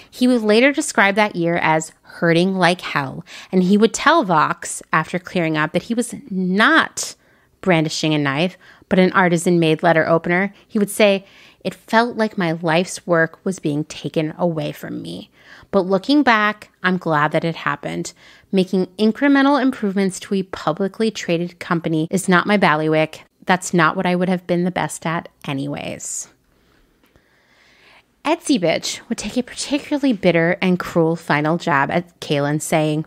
He would later describe that year as hurting like hell, and he would tell Vox, after clearing up, that he was not brandishing a knife, but an artisan-made letter opener. He would say, "It felt like my life's work was being taken away from me. But looking back, I'm glad that it happened. Making incremental improvements to a publicly traded company is not my bailiwick. That's not what I would have been the best at anyways." Etsy Bitch would take a particularly bitter and cruel final jab at Kalin, saying,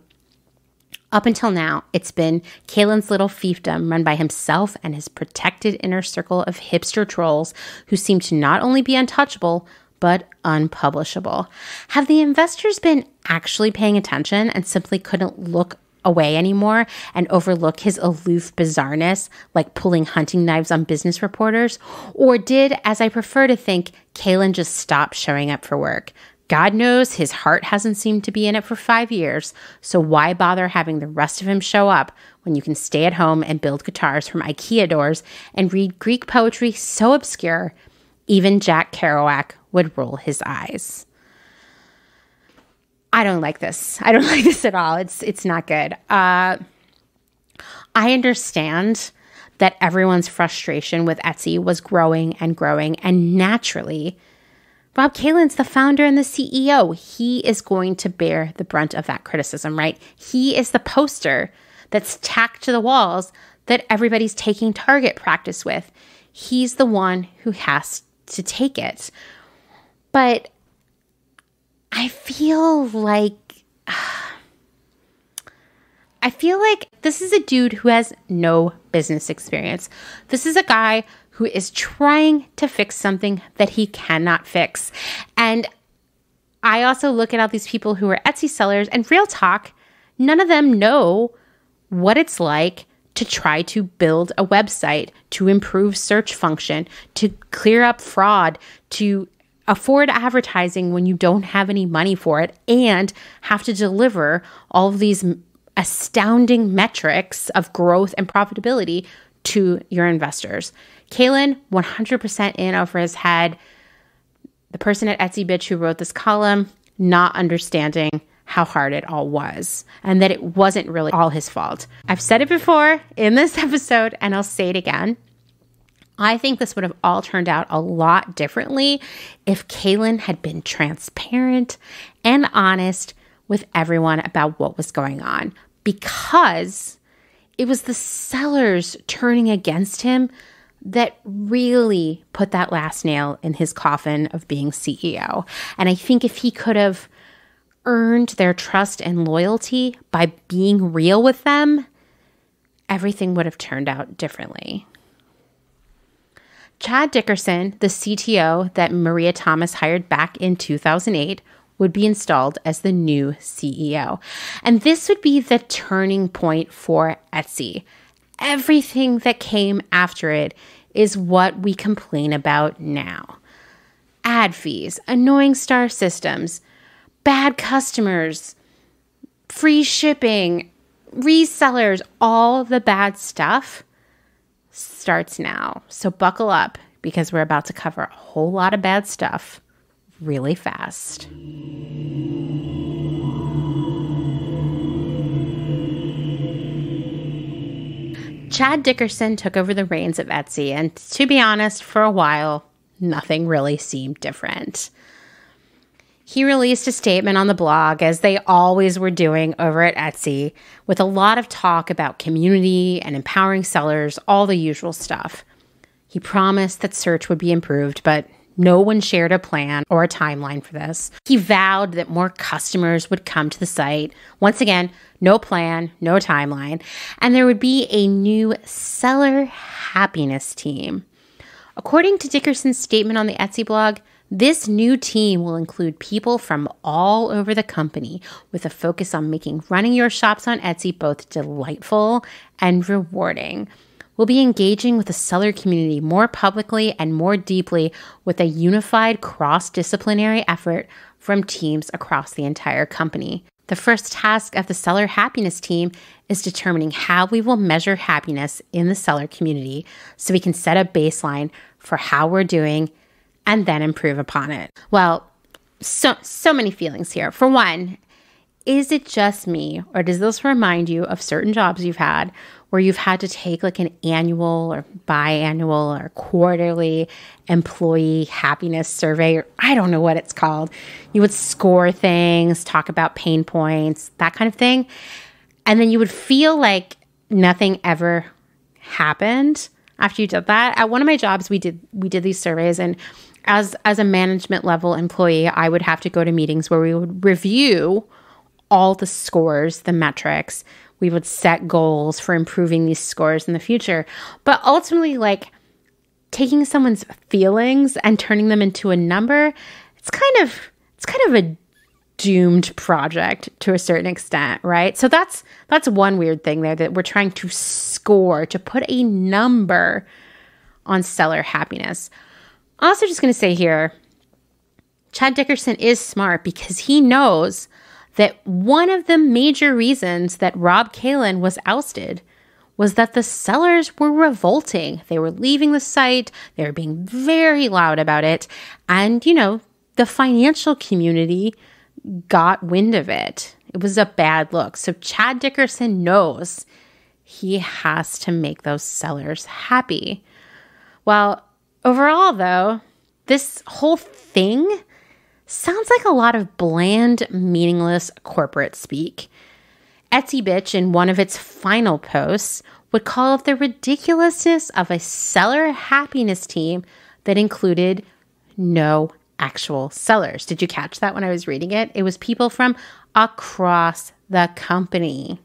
"Up until now, it's been Kalin's little fiefdom run by himself and his protected inner circle of hipster trolls who seem to not only be untouchable, but unpublishable. Have the investors been actually paying attention and simply couldn't look away anymore and overlook his aloof bizarreness, like pulling hunting knives on business reporters? Or did, as I prefer to think, Kalin just stop showing up for work? God knows his heart hasn't seemed to be in it for 5 years, so why bother having the rest of him show up when you can stay at home and build guitars from IKEA doors and read Greek poetry so obscure, even Jack Kerouac would roll his eyes." I don't like this. I don't like this at all. It's not good. I understand that everyone's frustration with Etsy was growing, and naturally, Rob Kalin's the founder and the CEO. He is going to bear the brunt of that criticism, right? He is the poster that's tacked to the walls that everybody's taking target practice with. He's the one who has to take it. But I feel like this is a dude who has no business experience. This is a guy who is trying to fix something that he cannot fix. And I also look at all these people who are Etsy sellers, and real talk, none of them know what it's like to try to build a website, to improve search function, to clear up fraud, to afford advertising when you don't have any money for it, and have to deliver all of these astounding metrics of growth and profitability to your investors. Kalin, 100% in over his head. The person at Etsy Bitch who wrote this column, not understanding how hard it all was and that it wasn't really all his fault. I've said it before in this episode, and I'll say it again. I think this would have all turned out a lot differently if Kalin had been transparent and honest with everyone about what was going on, because it was the sellers turning against him that really put that last nail in his coffin of being CEO. And I think if he could have earned their trust and loyalty by being real with them, everything would have turned out differently. Chad Dickerson, the CTO that Maria Thomas hired back in 2008, would be installed as the new CEO. And this would be the turning point for Etsy. Everything that came after it is what we complain about now. Ad fees, annoying star systems, bad customers, free shipping, resellers, all the bad stuff starts now. So buckle up, because we're about to cover a whole lot of bad stuff really fast. Chad Dickerson took over the reins of Etsy, and to be honest, for a while, nothing really seemed different. He released a statement on the blog, as they always were doing over at Etsy, with a lot of talk about community and empowering sellers, all the usual stuff. He promised that search would be improved, but no one shared a plan or a timeline for this. He vowed that more customers would come to the site. Once again, no plan, no timeline, and there would be a new seller happiness team. According to Dickerson's statement on the Etsy blog, This new team will include people from all over the company with a focus on making running your shops on Etsy both delightful and rewarding. We'll be engaging with the seller community more publicly and more deeply with a unified cross-disciplinary effort from teams across the entire company. The first task of the seller happiness team is determining how we will measure happiness in the seller community so we can set a baseline for how we're doing and then improve upon it. Well, so many feelings here. For one, is it just me, or does this remind you of certain jobs you've had where you've had to take like an annual or biannual or quarterly employee happiness survey, or I don't know what it's called. You would score things, talk about pain points, that kind of thing. And then you would feel like nothing ever happened after you did that. At one of my jobs, we did these surveys, and as a management level employee, I would have to go to meetings where we would review all the scores, the metrics. We would set goals for improving these scores in the future. But ultimately, like taking someone's feelings and turning them into a number, it's kind of a doomed project to a certain extent, right? So that's one weird thing there, that we're trying to score, to put a number on seller happiness. Also, just going to say here, Chad Dickerson is smart because he knows that one of the major reasons that Rob Kalin was ousted was that the sellers were revolting. They were leaving the site. They were being very loud about it. And, the financial community got wind of it. It was a bad look. So Chad Dickerson knows he has to make those sellers happy. Well, overall, though, this whole thing sounds like a lot of bland, meaningless corporate speak. Etsy Bitch, in one of its final posts, would call it the ridiculousness of a seller happiness team that included no actual sellers. Did you catch that when I was reading it? It was people from across the company.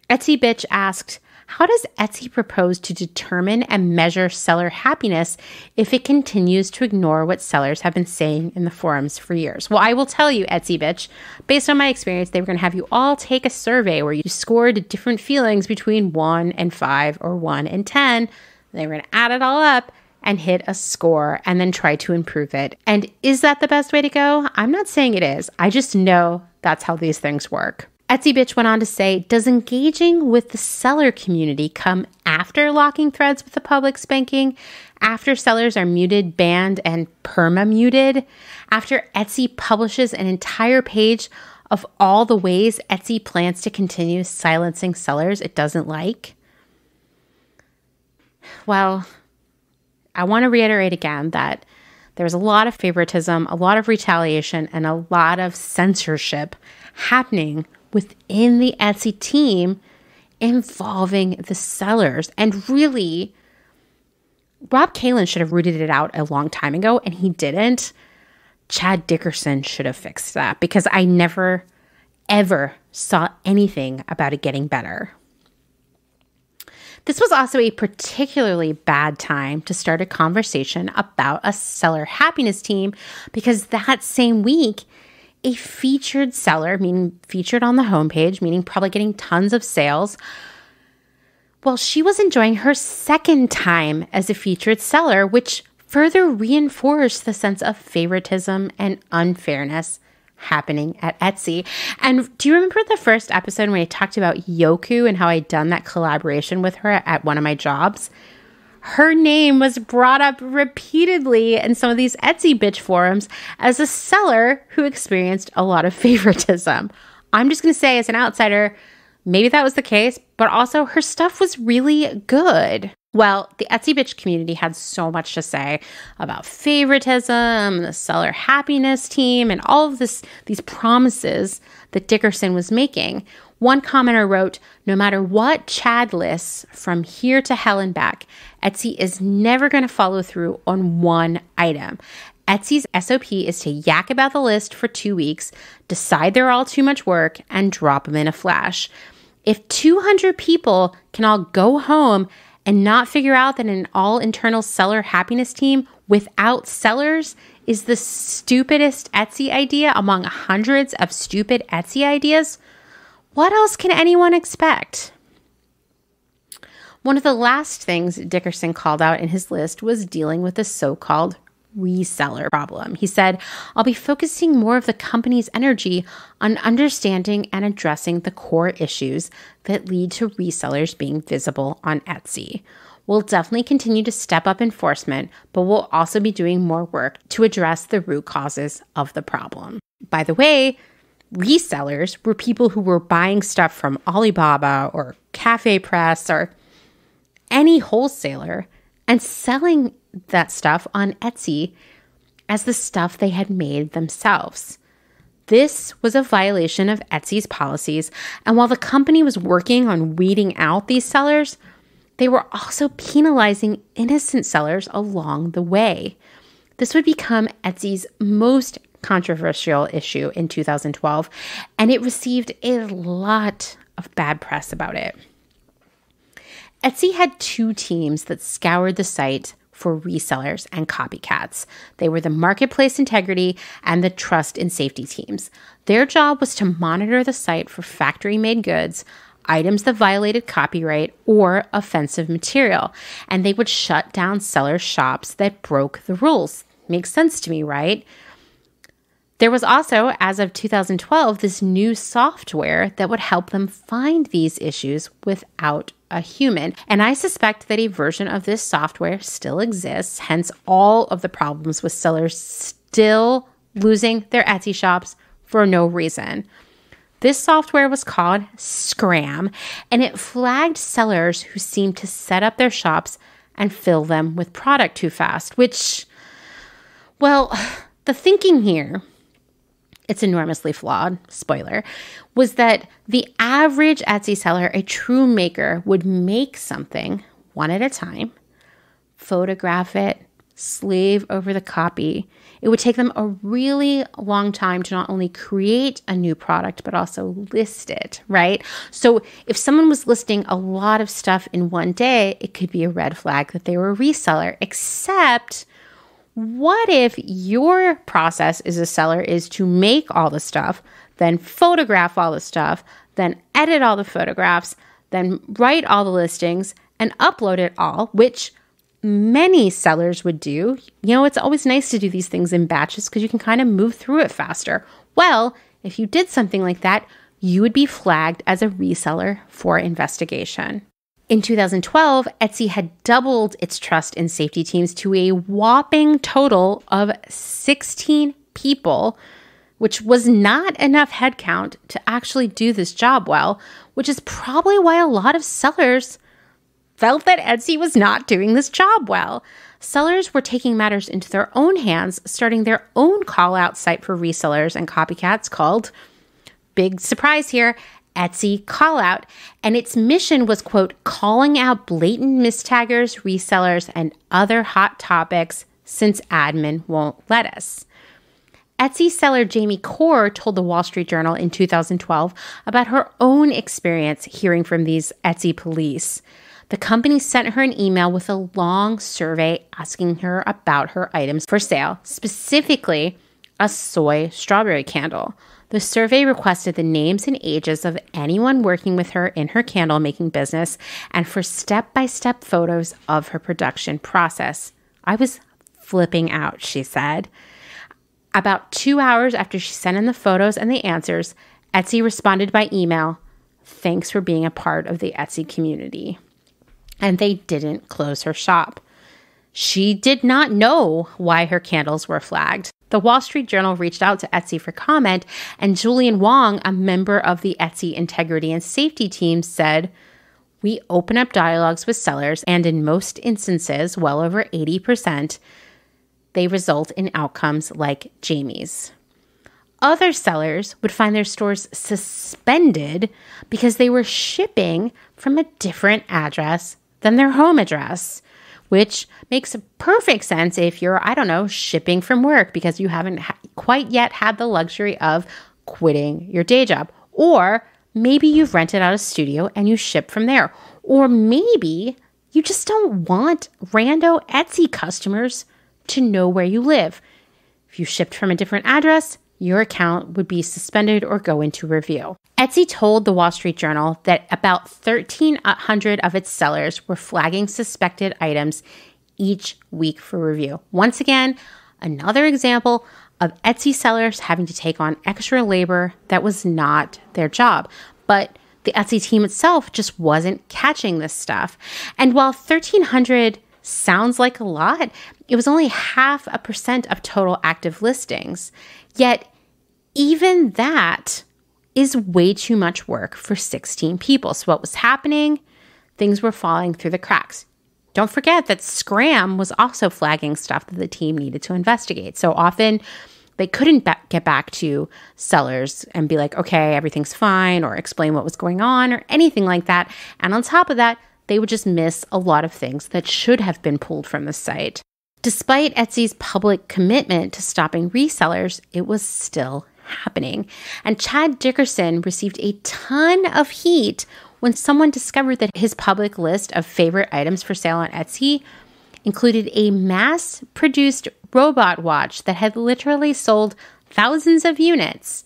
Etsy Bitch asked, how does Etsy propose to determine and measure seller happiness if it continues to ignore what sellers have been saying in the forums for years? Well, I will tell you, Etsy Bitch, based on my experience, they were going to have you all take a survey where you scored different feelings between 1 and 5 or 1 and 10. They were going to add it all up and hit a score and then try to improve it. And is that the best way to go? I'm not saying it is. I just know that's how these things work. Etsy Bitch went on to say, does engaging with the seller community come after locking threads with the public spanking? After sellers are muted, banned, and perma-muted? After Etsy publishes an entire page of all the ways Etsy plans to continue silencing sellers it doesn't like? Well, I want to reiterate again that there's a lot of favoritism, a lot of retaliation, and a lot of censorship happening within the Etsy team involving the sellers. And really, Rob Kalin should have rooted it out a long time ago, and he didn't. Chad Dickerson should have fixed that because I never, ever saw anything about it getting better. This was also a particularly bad time to start a conversation about a seller happiness team because that same week, a featured seller, meaning featured on the homepage, meaning probably getting tons of sales, well, she was enjoying her second time as a featured seller, which further reinforced the sense of favoritism and unfairness happening at Etsy. And do you remember the first episode when I talked about Yoku and how I'd done that collaboration with her at one of my jobs? Her name was brought up repeatedly in some of these Etsy Bitch forums as a seller who experienced a lot of favoritism. I'm just going to say, as an outsider, maybe that was the case, but also her stuff was really good. Well, the Etsy Bitch community had so much to say about favoritism, the seller happiness team, and all of these promises that Dickerson was making. One commenter wrote, no matter what Chad lists from here to hell and back, Etsy is never going to follow through on one item. Etsy's SOP is to yak about the list for 2 weeks, decide they're all too much work, and drop them in a flash. If 200 people can all go home and not figure out that an all-internal seller happiness team without sellers is the stupidest Etsy idea among hundreds of stupid Etsy ideas, what else can anyone expect? One of the last things Dickerson called out in his list was dealing with the so-called reseller problem. He said, I'll be focusing more of the company's energy on understanding and addressing the core issues that lead to resellers being visible on Etsy. We'll definitely continue to step up enforcement, but we'll also be doing more work to address the root causes of the problem. By the way, resellers were people who were buying stuff from Alibaba or Cafe Press or any wholesaler and selling that stuff on Etsy as the stuff they had made themselves. This was a violation of Etsy's policies, and while the company was working on weeding out these sellers, they were also penalizing innocent sellers along the way. This would become Etsy's most controversial issue in 2012, and it received a lot of bad press about it. Etsy had two teams that scoured the site for resellers and copycats. They were the marketplace integrity and the trust and safety teams. Their job was to monitor the site for factory-made goods, items that violated copyright, or offensive material, and they would shut down sellers' shops that broke the rules. Makes sense to me, right? There was also, as of 2012, this new software that would help them find these issues without a human. And I suspect that a version of this software still exists, hence all of the problems with sellers still losing their Etsy shops for no reason. This software was called Scram, and it flagged sellers who seemed to set up their shops and fill them with product too fast, which, well, the thinking here, it's enormously flawed, spoiler, was that the average Etsy seller, a true maker, would make something one at a time, photograph it, slave over the copy. It would take them a really long time to not only create a new product, but also list it, right? So if someone was listing a lot of stuff in one day, it could be a red flag that they were a reseller, except what if your process as a seller is to make all the stuff, then photograph all the stuff, then edit all the photographs, then write all the listings and upload it all, which many sellers would do. You know, it's always nice to do these things in batches because you can kind of move through it faster. Well, if you did something like that, you would be flagged as a reseller for investigation. In 2012, Etsy had doubled its trust and safety teams to a whopping total of 16 people, which was not enough headcount to actually do this job well, which is probably why a lot of sellers felt that Etsy was not doing this job well. Sellers were taking matters into their own hands, starting their own call-out site for resellers and copycats called, big surprise here, Etsy Callout, and its mission was, quote, calling out blatant mistaggers, resellers, and other hot topics since admin won't let us. Etsy seller Jamie Core told the Wall Street Journal in 2012 about her own experience hearing from these Etsy police. The company sent her an email with a long survey asking her about her items for sale, specifically a soy strawberry candle. The survey requested the names and ages of anyone working with her in her candle making business and for step-by-step photos of her production process. I was flipping out, she said. About 2 hours after she sent in the photos and the answers, Etsy responded by email, "Thanks for being a part of the Etsy community." And they didn't close her shop. She did not know why her candles were flagged. The Wall Street Journal reached out to Etsy for comment, and Julian Wong, a member of the Etsy integrity and safety team, said, "We open up dialogues with sellers, and in most instances, well over 80%, they result in outcomes like Jamie's. Other sellers would find their stores suspended because they were shipping from a different address than their home address, which makes perfect sense if you're, shipping from work because you haven't quite yet had the luxury of quitting your day job. Or maybe you've rented out a studio and you ship from there. Or maybe You just don't want rando Etsy customers to know where you live. If you shipped from a different address, your account would be suspended or go into review. Etsy told the Wall Street Journal that about 1,300 of its sellers were flagging suspected items each week for review. Once again, another example of Etsy sellers having to take on extra labor that was not their job. But the Etsy team itself just wasn't catching this stuff. And while 1,300 sounds like a lot, it was only 0.5% of total active listings. Yet, even that is way too much work for 16 people. So what was happening? Things were falling through the cracks. Don't forget that Scram was also flagging stuff that the team needed to investigate. So often they couldn't get back to sellers and be like, okay, everything's fine, or explain what was going on or anything like that. And on top of that, they would just miss a lot of things that should have been pulled from the site. Despite Etsy's public commitment to stopping resellers, it was still happening. And Chad Dickerson received a ton of heat when someone discovered that his public list of favorite items for sale on Etsy included a mass-produced robot watch that had literally sold thousands of units.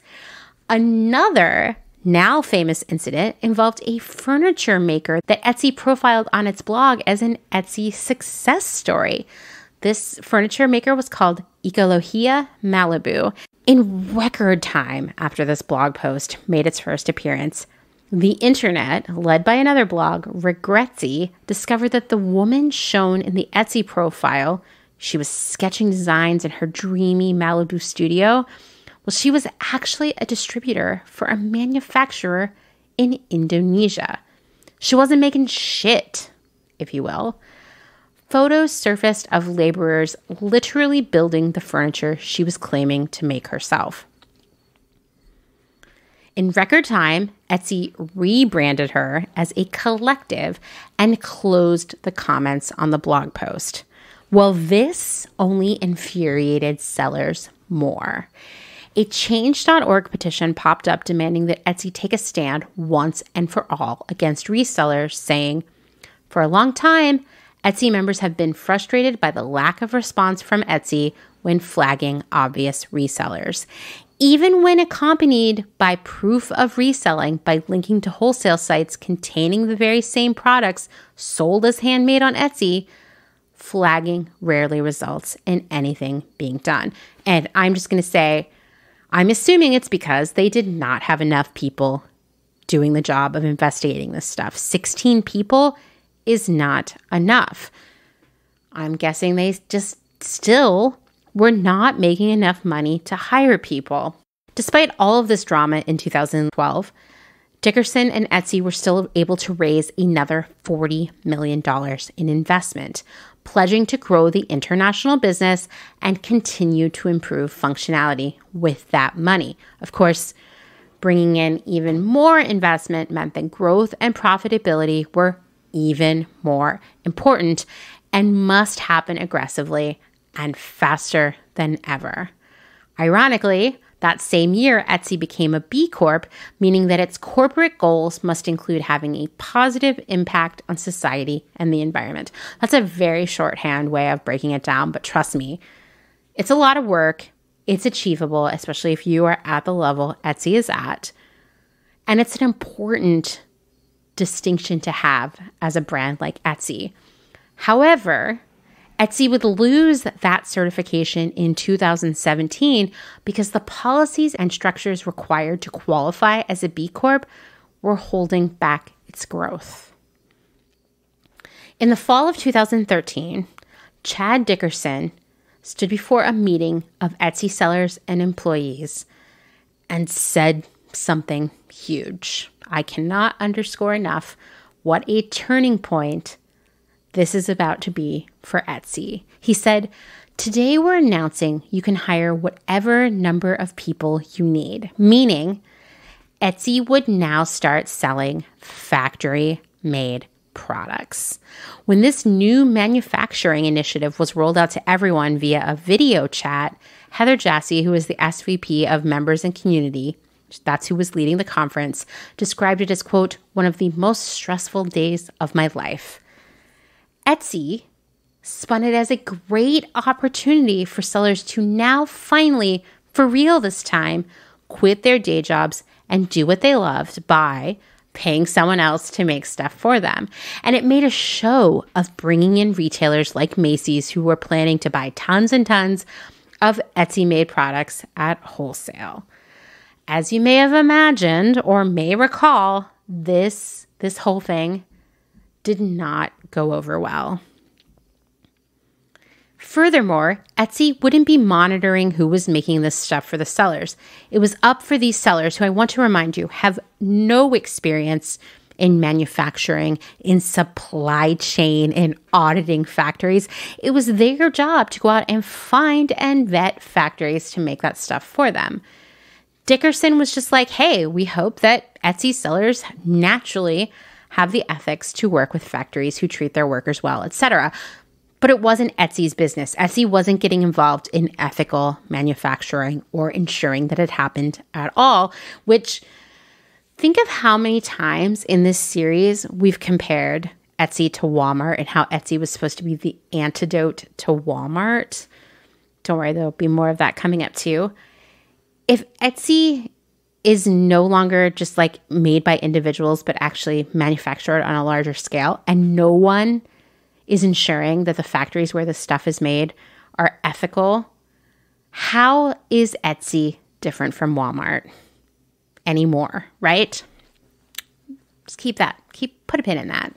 Another now famous incident involved a furniture maker that Etsy profiled on its blog as an Etsy success story. This furniture maker was called Ecologia Malibu. In record time after this blog post made its first appearance, the internet, led by another blog, Regretsy, discovered that the woman shown in the Etsy profile, she was sketching designs in her dreamy Malibu studio. Well, she was actually a distributor for a manufacturer in Indonesia. She wasn't making shit, if you will. Photos surfaced of laborers literally building the furniture she was claiming to make herself. In record time, Etsy rebranded her as a collective and closed the comments on the blog post. Well, this only infuriated sellers more. A Change.org petition popped up demanding that Etsy take a stand once and for all against resellers, saying, "For a long time, Etsy members have been frustrated by the lack of response from Etsy when flagging obvious resellers. Even when accompanied by proof of reselling by linking to wholesale sites containing the very same products sold as handmade on Etsy, flagging rarely results in anything being done." And I'm just going to say, I'm assuming it's because they did not have enough people doing the job of investigating this stuff. 16 people is not enough. I'm guessing they just still were not making enough money to hire people. Despite all of this drama in 2012, Dickerson and Etsy were still able to raise another $40 million in investment, pledging to grow the international business and continue to improve functionality with that money. Of course, bringing in even more investment meant that growth and profitability were even more important and must happen aggressively and faster than ever. Ironically, that same year, Etsy became a B Corp, meaning that its corporate goals must include having a positive impact on society and the environment. That's a very shorthand way of breaking it down, but trust me, it's a lot of work. It's achievable, especially if you are at the level Etsy is at. And it's an important distinction to have as a brand like Etsy. However, Etsy would lose that certification in 2017 because the policies and structures required to qualify as a B Corp were holding back its growth. In the fall of 2013, Chad Dickerson stood before a meeting of Etsy sellers and employees and said something huge. I cannot underscore enough what a turning point this is about to be for Etsy. He said, "Today we're announcing you can hire whatever number of people you need," meaning Etsy would now start selling factory-made products. When this new manufacturing initiative was rolled out to everyone via a video chat, Heather Jassy, who is the SVP of Members and Community, that's who was leading the conference, described it as, quote, "one of the most stressful days of my life." Etsy spun it as a great opportunity for sellers to now finally, for real this time, quit their day jobs and do what they loved by paying someone else to make stuff for them. And it made a show of bringing in retailers like Macy's who were planning to buy tons and tons of Etsy-made products at wholesale. As you may have imagined or may recall, this whole thing did not go over well. Furthermore, Etsy wouldn't be monitoring who was making this stuff for the sellers. It was up for these sellers, who I want to remind you have no experience in manufacturing, in supply chain, in auditing factories. It was their job to go out and find and vet factories to make that stuff for them. Dickerson was just like, hey, we hope that Etsy sellers naturally have the ethics to work with factories who treat their workers well, etc. But it wasn't Etsy's business. Etsy wasn't getting involved in ethical manufacturing or ensuring that it happened at all, which, think of how many times in this series we've compared Etsy to Walmart and how Etsy was supposed to be the antidote to Walmart. Don't worry, there'll be more of that coming up too. If Etsy is no longer just like made by individuals, but actually manufactured on a larger scale, and no one is ensuring that the factories where the stuff is made are ethical, how is Etsy different from Walmart anymore, right? Just put a pin in that.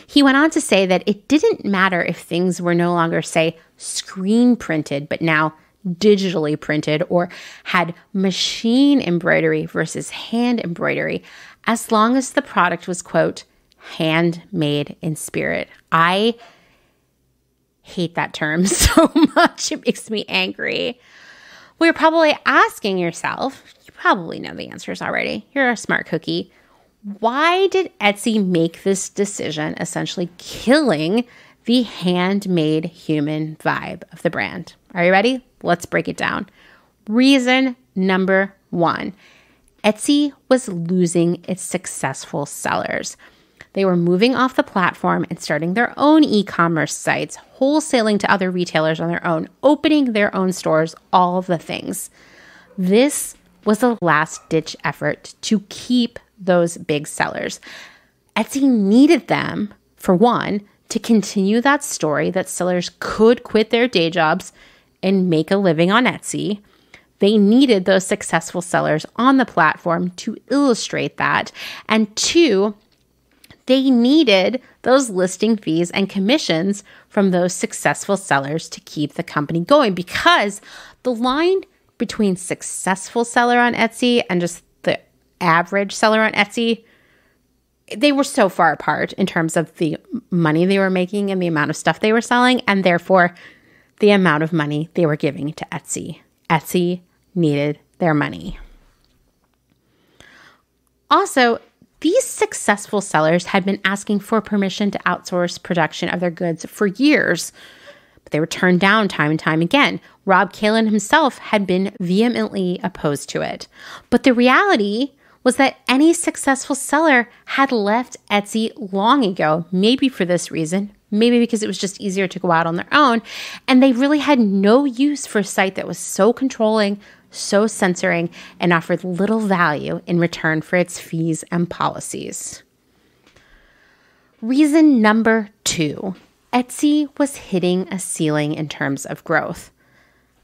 He went on to say that it didn't matter if things were no longer, say, screen printed, but now digitally printed, or had machine embroidery versus hand embroidery, as long as the product was, quote, handmade in spirit. I hate that term so much. It makes me angry. Well, you're probably asking yourself, you probably know the answers already. You're a smart cookie. Why did Etsy make this decision, essentially killing the handmade human vibe of the brand? Are you ready? Let's break it down. Reason number 1, Etsy was losing its successful sellers. They were moving off the platform and starting their own e-commerce sites, wholesaling to other retailers on their own, opening their own stores, all the things. This was a last-ditch effort to keep those big sellers. Etsy needed them, for one, to continue that story that sellers could quit their day jobs and make a living on Etsy. They needed those successful sellers on the platform to illustrate that. And 2, they needed those listing fees and commissions from those successful sellers to keep the company going, because the line between successful seller on Etsy and just the average seller on Etsy, they were so far apart in terms of the money they were making and the amount of stuff they were selling, and therefore the amount of money they were giving to Etsy. Etsy needed their money. Also, these successful sellers had been asking for permission to outsource production of their goods for years, but they were turned down time and time again. Rob Kalin himself had been vehemently opposed to it. But the reality was that any successful seller had left Etsy long ago, maybe for this reason, maybe because it was just easier to go out on their own, and they really had no use for a site that was so controlling, so censoring, and offered little value in return for its fees and policies. Reason number 2, Etsy was hitting a ceiling in terms of growth.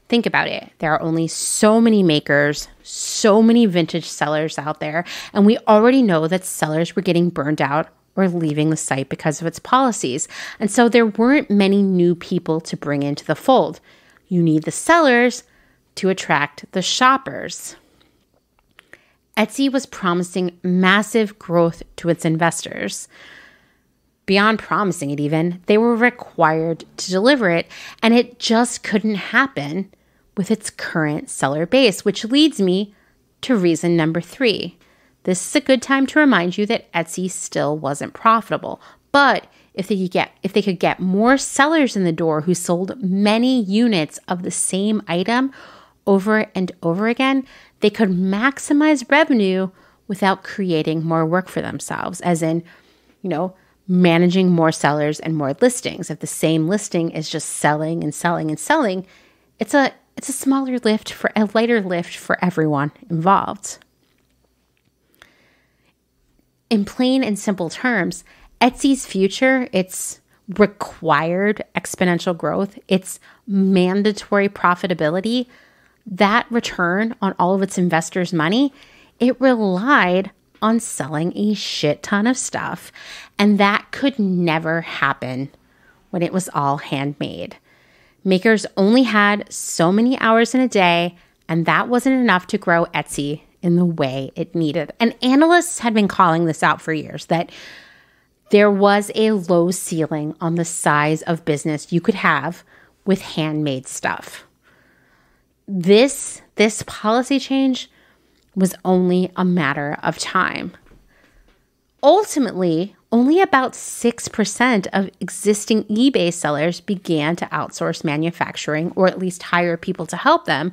Think about it. There are only so many makers, so many vintage sellers out there, and we already know that sellers were getting burned out or leaving the site because of its policies. And so there weren't many new people to bring into the fold. You need the sellers to attract the shoppers. Etsy was promising massive growth to its investors. Beyond promising it even, they were required to deliver it, and it just couldn't happen with its current seller base, which leads me to reason number 3. This is a good time to remind you that Etsy still wasn't profitable, but if they could get more sellers in the door who sold many units of the same item over and over again, they could maximize revenue without creating more work for themselves, as in, managing more sellers and more listings. If the same listing is just selling and selling and selling, it's a smaller lift for a lighter lift for everyone involved. In plain and simple terms, Etsy's future, its required exponential growth, its mandatory profitability, that return on all of its investors' money, it relied on selling a shit ton of stuff. And that could never happen when it was all handmade. Makers only had so many hours in a day, and that wasn't enough to grow Etsy in the way it needed. And analysts had been calling this out for years, that there was a low ceiling on the size of business you could have with handmade stuff. This policy change was only a matter of time. Ultimately, only about 6% of existing eBay sellers began to outsource manufacturing, or at least hire people to help them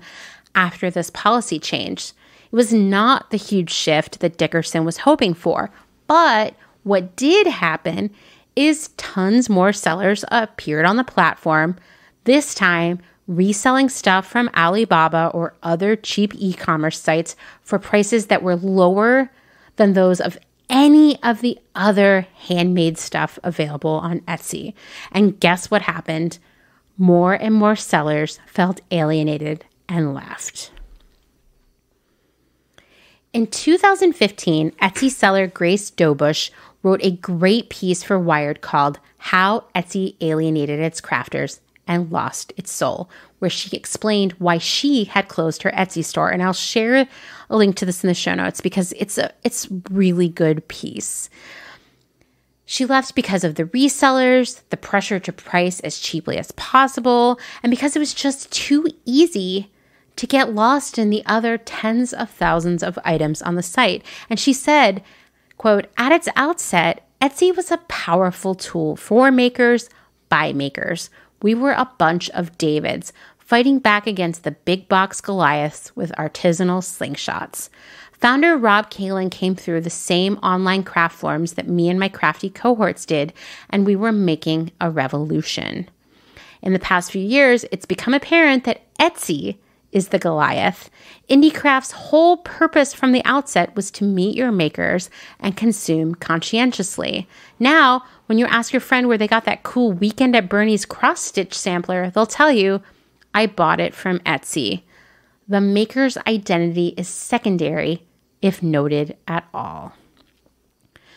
after this policy change. It was not the huge shift that Dickerson was hoping for, but what did happen is tons more sellers appeared on the platform, this time reselling stuff from Alibaba or other cheap e-commerce sites for prices that were lower than those of any of the other handmade stuff available on Etsy. And guess what happened? More and more sellers felt alienated and left. In 2015, Etsy seller Grace Dobush wrote a great piece for Wired called How Etsy Alienated Its Crafters and Lost Its Soul, where she explained why she had closed her Etsy store. And I'll share a link to this in the show notes because it's really good piece. She left because of the resellers, the pressure to price as cheaply as possible, and because it was just too easy to get lost in the other tens of thousands of items on the site. And she said, quote, "At its outset, Etsy was a powerful tool for makers by makers. We were a bunch of Davids fighting back against the big box Goliaths with artisanal slingshots. Founder Rob Kalin came through the same online craft forums that me and my crafty cohorts did, and we were making a revolution. In the past few years, it's become apparent that Etsy is the Goliath. Indie Craft's whole purpose from the outset was to meet your makers and consume conscientiously. Now, when you ask your friend where they got that cool Weekend at Bernie's cross-stitch sampler, they'll tell you, I bought it from Etsy. The maker's identity is secondary, if noted at all."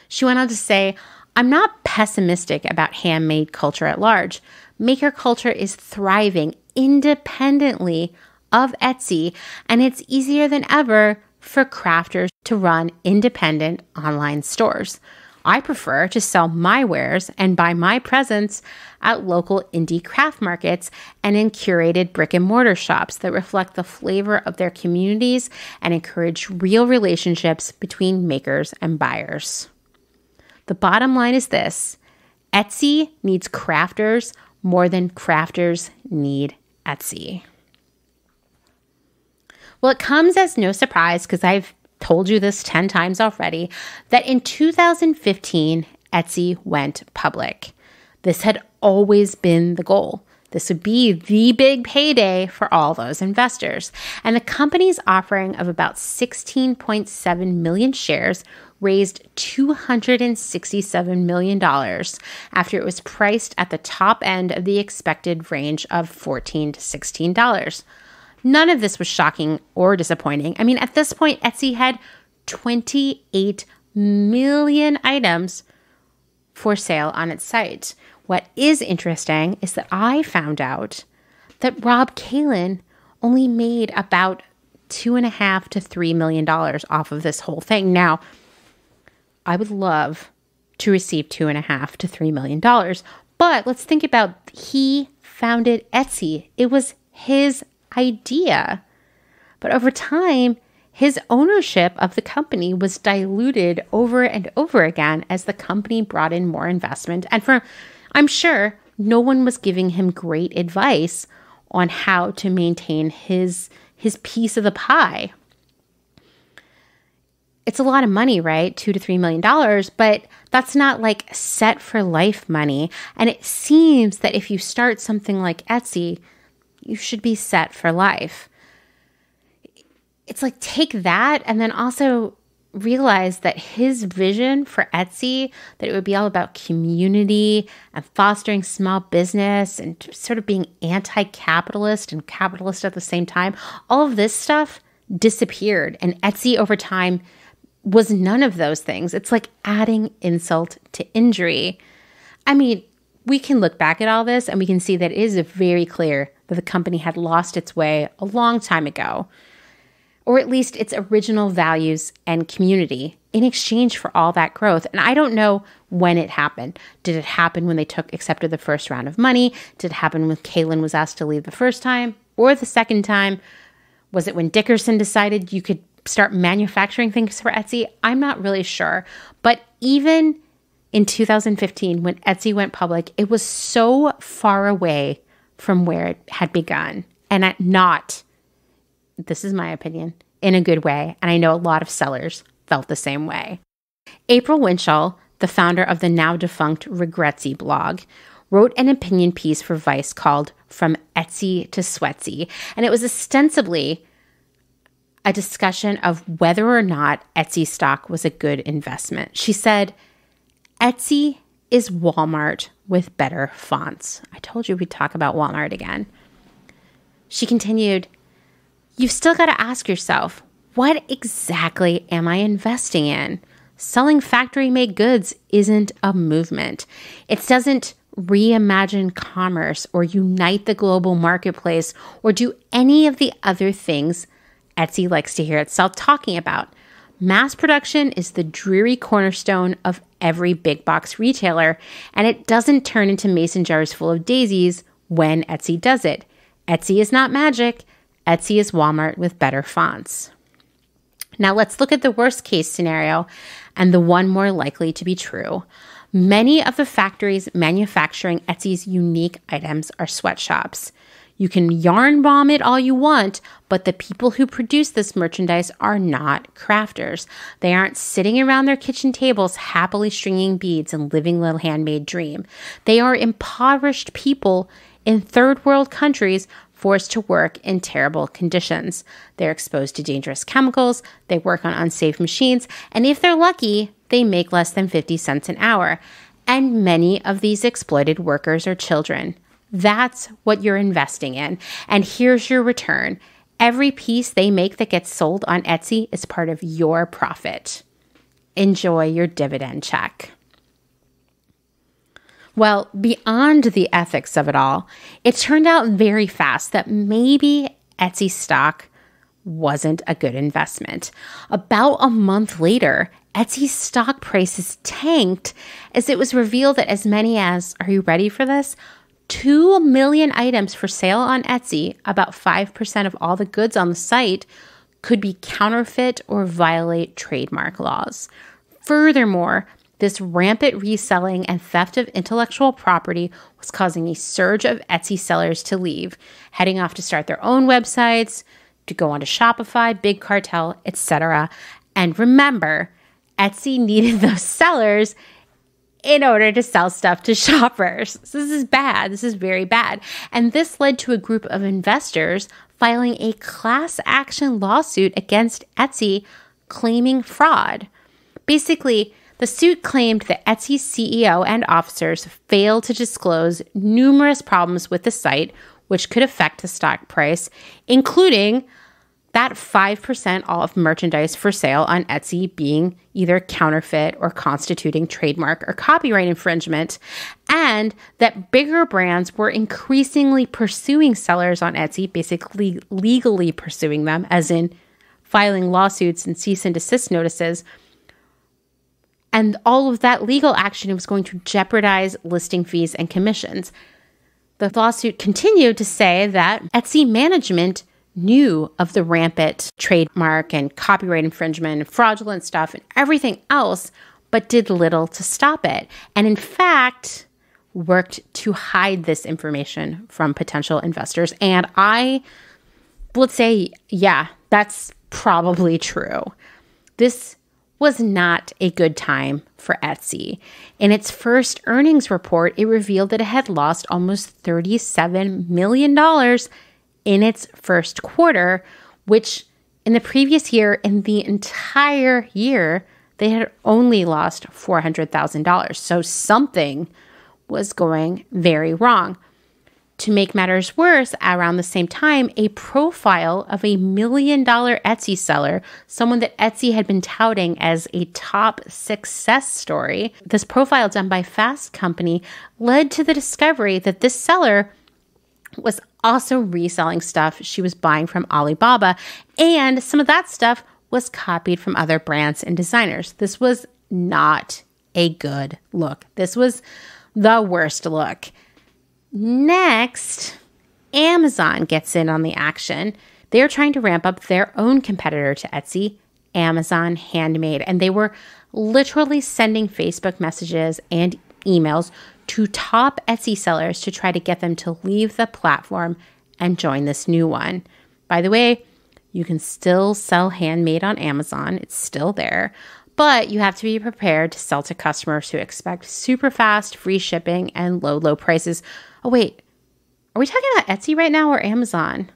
She went on to say, "I'm not pessimistic about handmade culture at large. Maker culture is thriving independently of Etsy, and it's easier than ever for crafters to run independent online stores. I prefer to sell my wares and buy my presents at local indie craft markets and in curated brick and mortar shops that reflect the flavor of their communities and encourage real relationships between makers and buyers. The bottom line is this: Etsy needs crafters more than crafters need Etsy." Well, it comes as no surprise, because I've told you this 10 times already, that in 2015, Etsy went public. This had always been the goal. This would be the big payday for all those investors. And the company's offering of about 16.7 million shares raised $267 million after it was priced at the top end of the expected range of $14 to $16. None of this was shocking or disappointing. I mean, at this point, Etsy had 28 million items for sale on its site. What is interesting is that I found out that Rob Kalin only made about $2.5 to $3 million off of this whole thing. Now, I would love to receive $2.5 to $3 million, but let's think about, he founded Etsy. It was his idea. But over time, his ownership of the company was diluted over and over again as the company brought in more investment. And I'm sure no one was giving him great advice on how to maintain his piece of the pie. it's a lot of money, right? $2 to $3 million, but that's not like set for life money. And it seems that if you start something like Etsy, you should be set for life. It's like, take that and then also realize that his vision for Etsy, that it would be all about community and fostering small business and sort of being anti-capitalist and capitalist at the same time, all of this stuff disappeared. And Etsy over time was none of those things. It's like adding insult to injury. I mean, we can look back at all this and we can see that it is very clear that the company had lost its way a long time ago, or at least its original values and community in exchange for all that growth. And I don't know when it happened. Did it happen when they accepted the first round of money? Did it happen when Kaylin was asked to leave the first time or the second time? Was it when Dickerson decided you could start manufacturing things for Etsy? I'm not really sure. But even in 2015, when Etsy went public, it was so far away from where it had begun. And this is my opinion, in a good way. And I know a lot of sellers felt the same way. April Winchell, the founder of the now defunct Regretsy blog, wrote an opinion piece for Vice called From Etsy to Sweatsy. And it was ostensibly a discussion of whether or not Etsy stock was a good investment. She said, Etsy is Walmart with better fonts. I told you we'd talk about Walmart again. She continued, you've still got to ask yourself, what exactly am I investing in? Selling factory-made goods isn't a movement. It doesn't reimagine commerce or unite the global marketplace or do any of the other things Etsy likes to hear itself talking about. Mass production is the dreary cornerstone of every big box retailer, and it doesn't turn into mason jars full of daisies when Etsy does it. Etsy is not magic. Etsy is Walmart with better fonts. Now let's look at the worst case scenario and the one more likely to be true. Many of the factories manufacturing Etsy's unique items are sweatshops. You can yarn bomb it all you want, but the people who produce this merchandise are not crafters. They aren't sitting around their kitchen tables happily stringing beads and living the handmade dream. They are impoverished people in third world countries forced to work in terrible conditions. They're exposed to dangerous chemicals, they work on unsafe machines, and if they're lucky, they make less than 50 cents an hour. And many of these exploited workers are children. That's what you're investing in. And here's your return. Every piece they make that gets sold on Etsy is part of your profit. Enjoy your dividend check. Well, beyond the ethics of it all, it turned out very fast that maybe Etsy stock wasn't a good investment. About a month later, Etsy's stock prices tanked as it was revealed that as many as, are you ready for this? 2 million items for sale on Etsy, about 5% of all the goods on the site, could be counterfeit or violate trademark laws. Furthermore, this rampant reselling and theft of intellectual property was causing a surge of Etsy sellers to leave, heading off to start their own websites, to go on to Shopify, Big Cartel, etc. And remember, Etsy needed those sellers in order to sell stuff to shoppers. So this is bad. This is very bad. And this led to a group of investors filing a class action lawsuit against Etsy claiming fraud. Basically, the suit claimed that Etsy's CEO and officers failed to disclose numerous problems with the site, which could affect the stock price, including that 5% off merchandise for sale on Etsy being either counterfeit or constituting trademark or copyright infringement, and that bigger brands were increasingly pursuing sellers on Etsy, basically legally pursuing them, as in filing lawsuits and cease and desist notices. And all of that legal action was going to jeopardize listing fees and commissions. The lawsuit continued to say that Etsy management knew of the rampant trademark and copyright infringement and fraudulent stuff and everything else, but did little to stop it. And in fact, worked to hide this information from potential investors. And I would say, yeah, that's probably true. This was not a good time for Etsy. In its first earnings report, it revealed that it had lost almost $37 million in its first quarter, which in the previous year, in the entire year, they had only lost $400,000. So something was going very wrong. To make matters worse, around the same time, a profile of a $1 million Etsy seller, someone that Etsy had been touting as a top success story, this profile done by Fast Company led to the discovery that this seller was also reselling stuff she was buying from Alibaba, and some of that stuff was copied from other brands and designers. This was not a good look. This was the worst look. Next, Amazon gets in on the action. They're trying to ramp up their own competitor to Etsy, Amazon Handmade, and they were literally sending Facebook messages and emails to top Etsy sellers to try to get them to leave the platform and join this new one. By the way, you can still sell handmade on Amazon. It's still there. But you have to be prepared to sell to customers who expect super fast, free shipping, and low prices. Oh, wait. Are we talking about Etsy right now or Amazon?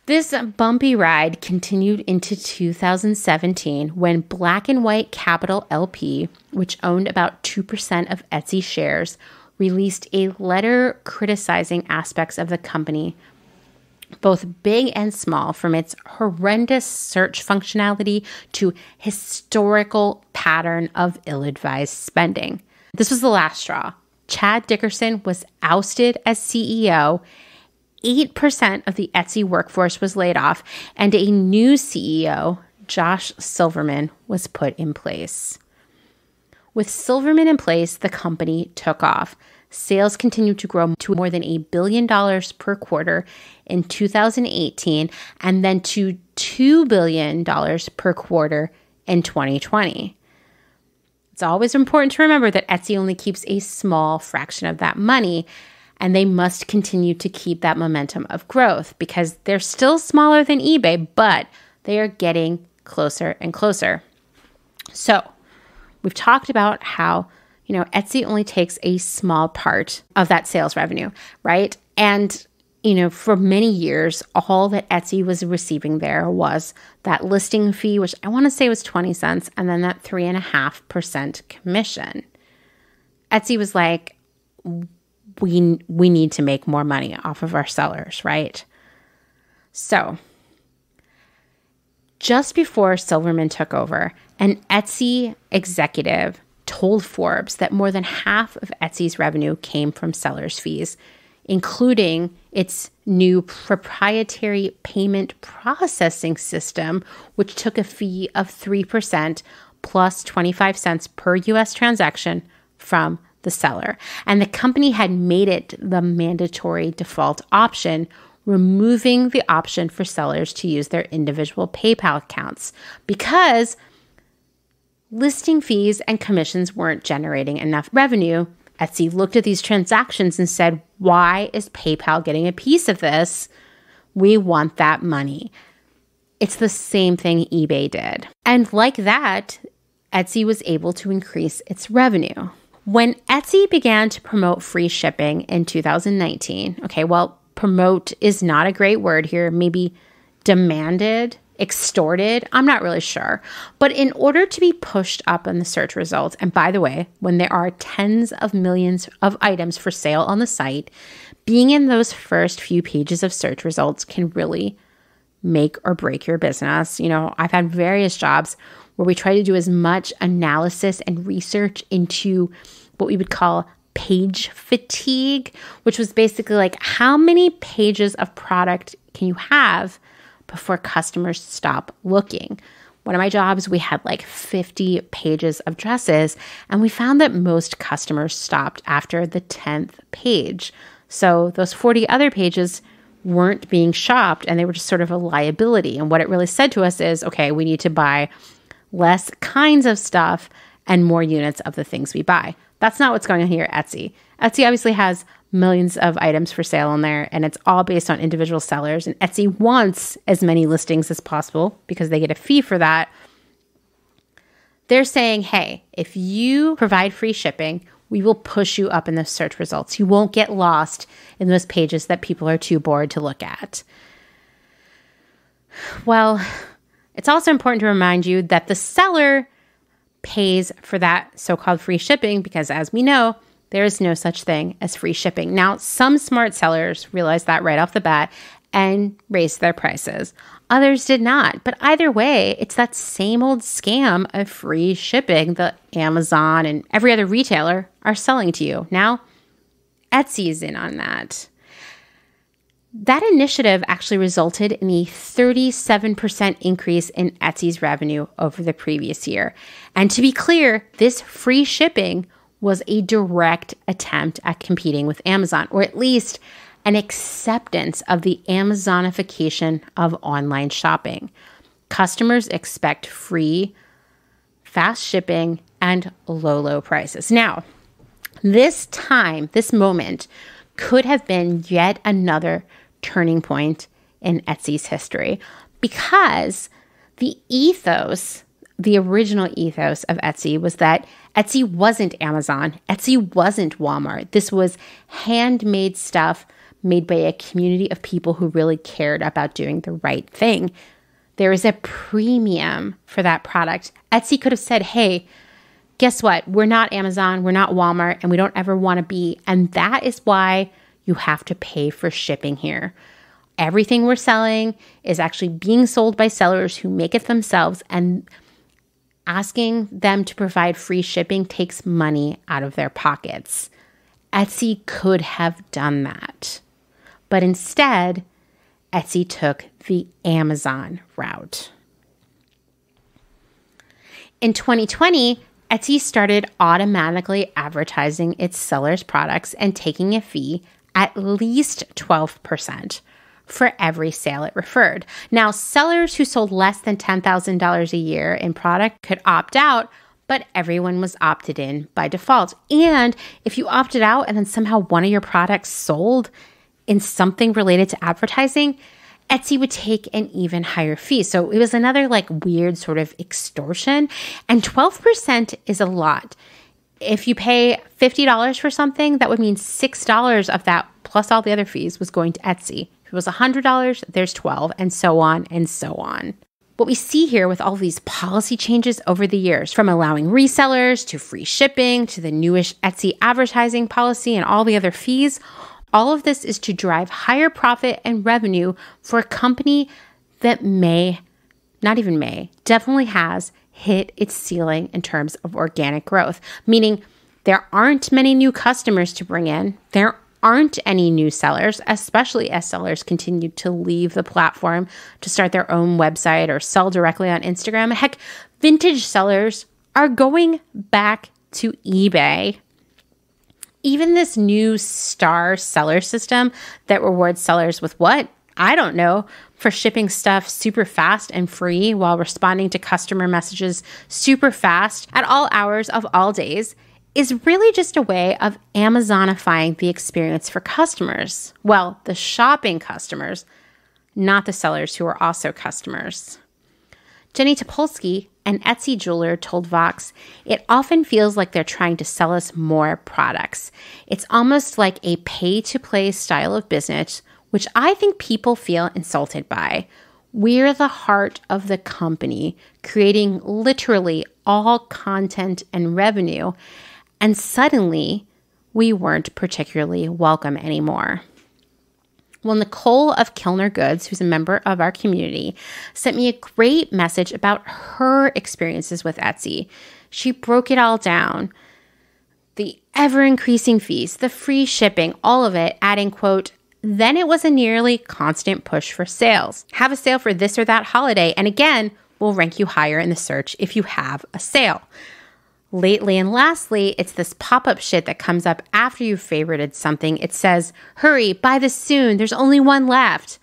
This bumpy ride continued into 2017 when Black and White Capital LP, which owned about 2% of Etsy shares, released a letter criticizing aspects of the company, both big and small, from its horrendous search functionality to historical pattern of ill-advised spending. This was the last straw. Chad Dickerson was ousted as CEO. 8% of the Etsy workforce was laid off, and a new CEO, Josh Silverman, was put in place. With Silverman in place, the company took off. Sales continued to grow to more than $1 billion per quarter in 2018, and then to $2 billion per quarter in 2020. It's always important to remember that Etsy only keeps a small fraction of that money, and they must continue to keep that momentum of growth because they're still smaller than eBay, but they are getting closer and closer. So we've talked about how, Etsy only takes a small part of that sales revenue, right? And, for many years, all that Etsy was receiving there was that listing fee, which I want to say was 20 cents, and then that 3.5% commission. Etsy was like, we need to make more money off of our sellers, right? So just before Silverman took over, an Etsy executive told Forbes that more than half of Etsy's revenue came from sellers' fees, including its new proprietary payment processing system, which took a fee of 3% plus 25 cents per U.S. transaction from the seller. And the company had made it the mandatory default option, removing the option for sellers to use their individual PayPal accounts because listing fees and commissions weren't generating enough revenue. Etsy looked at these transactions and said, why is PayPal getting a piece of this? We want that money. It's the same thing eBay did. And like that, Etsy was able to increase its revenue. When Etsy began to promote free shipping in 2019, promote is not a great word here, maybe demanded, extorted, I'm not really sure. But in order to be pushed up in the search results, and by the way, when there are tens of millions of items for sale on the site, being in those first few pages of search results can really make or break your business. I've had various jobs where we try to do as much analysis and research into what we would call page fatigue, which was basically like how many pages of product can you have before customers stop looking. One of my jobs, we had like 50 pages of dresses, and we found that most customers stopped after the 10th page. So those 40 other pages weren't being shopped, and they were just sort of a liability. And what it really said to us is, okay, we need to buy less kinds of stuff and more units of the things we buy. That's not what's going on here at Etsy. Etsy obviously has millions of items for sale on there, and it's all based on individual sellers. And Etsy wants as many listings as possible because they get a fee for that. They're saying, hey, if you provide free shipping, we will push you up in the search results. You won't get lost in those pages that people are too bored to look at. Well, it's also important to remind you that the seller pays for that so-called free shipping because, as we know, there is no such thing as free shipping. Now, some smart sellers realized that right off the bat and raised their prices. Others did not. But either way, it's that same old scam of free shipping that Amazon and every other retailer are selling to you. Now, Etsy is in on that. That initiative actually resulted in a 37% increase in Etsy's revenue over the previous year. And to be clear, this free shipping was a direct attempt at competing with Amazon, or at least an acceptance of the Amazonification of online shopping. Customers expect free, fast shipping, and low prices. Now, this moment could have been yet another turning point in Etsy's history because the original ethos of Etsy was that Etsy wasn't Amazon. Etsy wasn't Walmart. This was handmade stuff made by a community of people who really cared about doing the right thing. There is a premium for that product. Etsy could have said, hey, guess what? We're not Amazon, we're not Walmart, and we don't ever want to be. And that is why you have to pay for shipping here. Everything we're selling is actually being sold by sellers who make it themselves, and asking them to provide free shipping takes money out of their pockets. Etsy could have done that. But instead, Etsy took the Amazon route. In 2020, Etsy started automatically advertising its sellers' products and taking a fee at least 12% for every sale it referred. Now, sellers who sold less than $10,000 a year in product could opt out, but everyone was opted in by default. And if you opted out and then somehow one of your products sold in something related to advertising, Etsy would take an even higher fee. So it was another weird sort of extortion. And 12% is a lot. If you pay $50 for something, that would mean $6 of that plus all the other fees was going to Etsy. If it was $100, there's $12, and so on and so on. What we see here with all these policy changes over the years, from allowing resellers to free shipping to the newish Etsy advertising policy and all the other fees, all of this is to drive higher profit and revenue for a company that definitely has hit its ceiling in terms of organic growth, meaning there aren't many new customers to bring in. There aren't any new sellers, especially as sellers continue to leave the platform to start their own website or sell directly on Instagram. Heck, vintage sellers are going back to eBay. Even this new star seller system that rewards sellers with what? I don't know, for shipping stuff super fast and free while responding to customer messages super fast at all hours of all days is really just a way of Amazonifying the experience for customers. Well, the shopping customers, not the sellers who are also customers. Jenny Topolsky, an Etsy jeweler, told Vox, "It often feels like they're trying to sell us more products. It's almost like a pay-to-play style of business, which I think people feel insulted by. We're the heart of the company, creating literally all content and revenue, and suddenly we weren't particularly welcome anymore." Well, Nicole of Kilner Goods, who's a member of our community, sent me a great message about her experiences with Etsy. She broke it all down. The ever-increasing fees, the free shipping, all of it, adding, quote, "Then it was a nearly constant push for sales. Have a sale for this or that holiday, and again, we'll rank you higher in the search if you have a sale. Lately and lastly, it's this pop-up shit that comes up after you've favorited something. It says, 'Hurry, buy this soon. There's only one left.'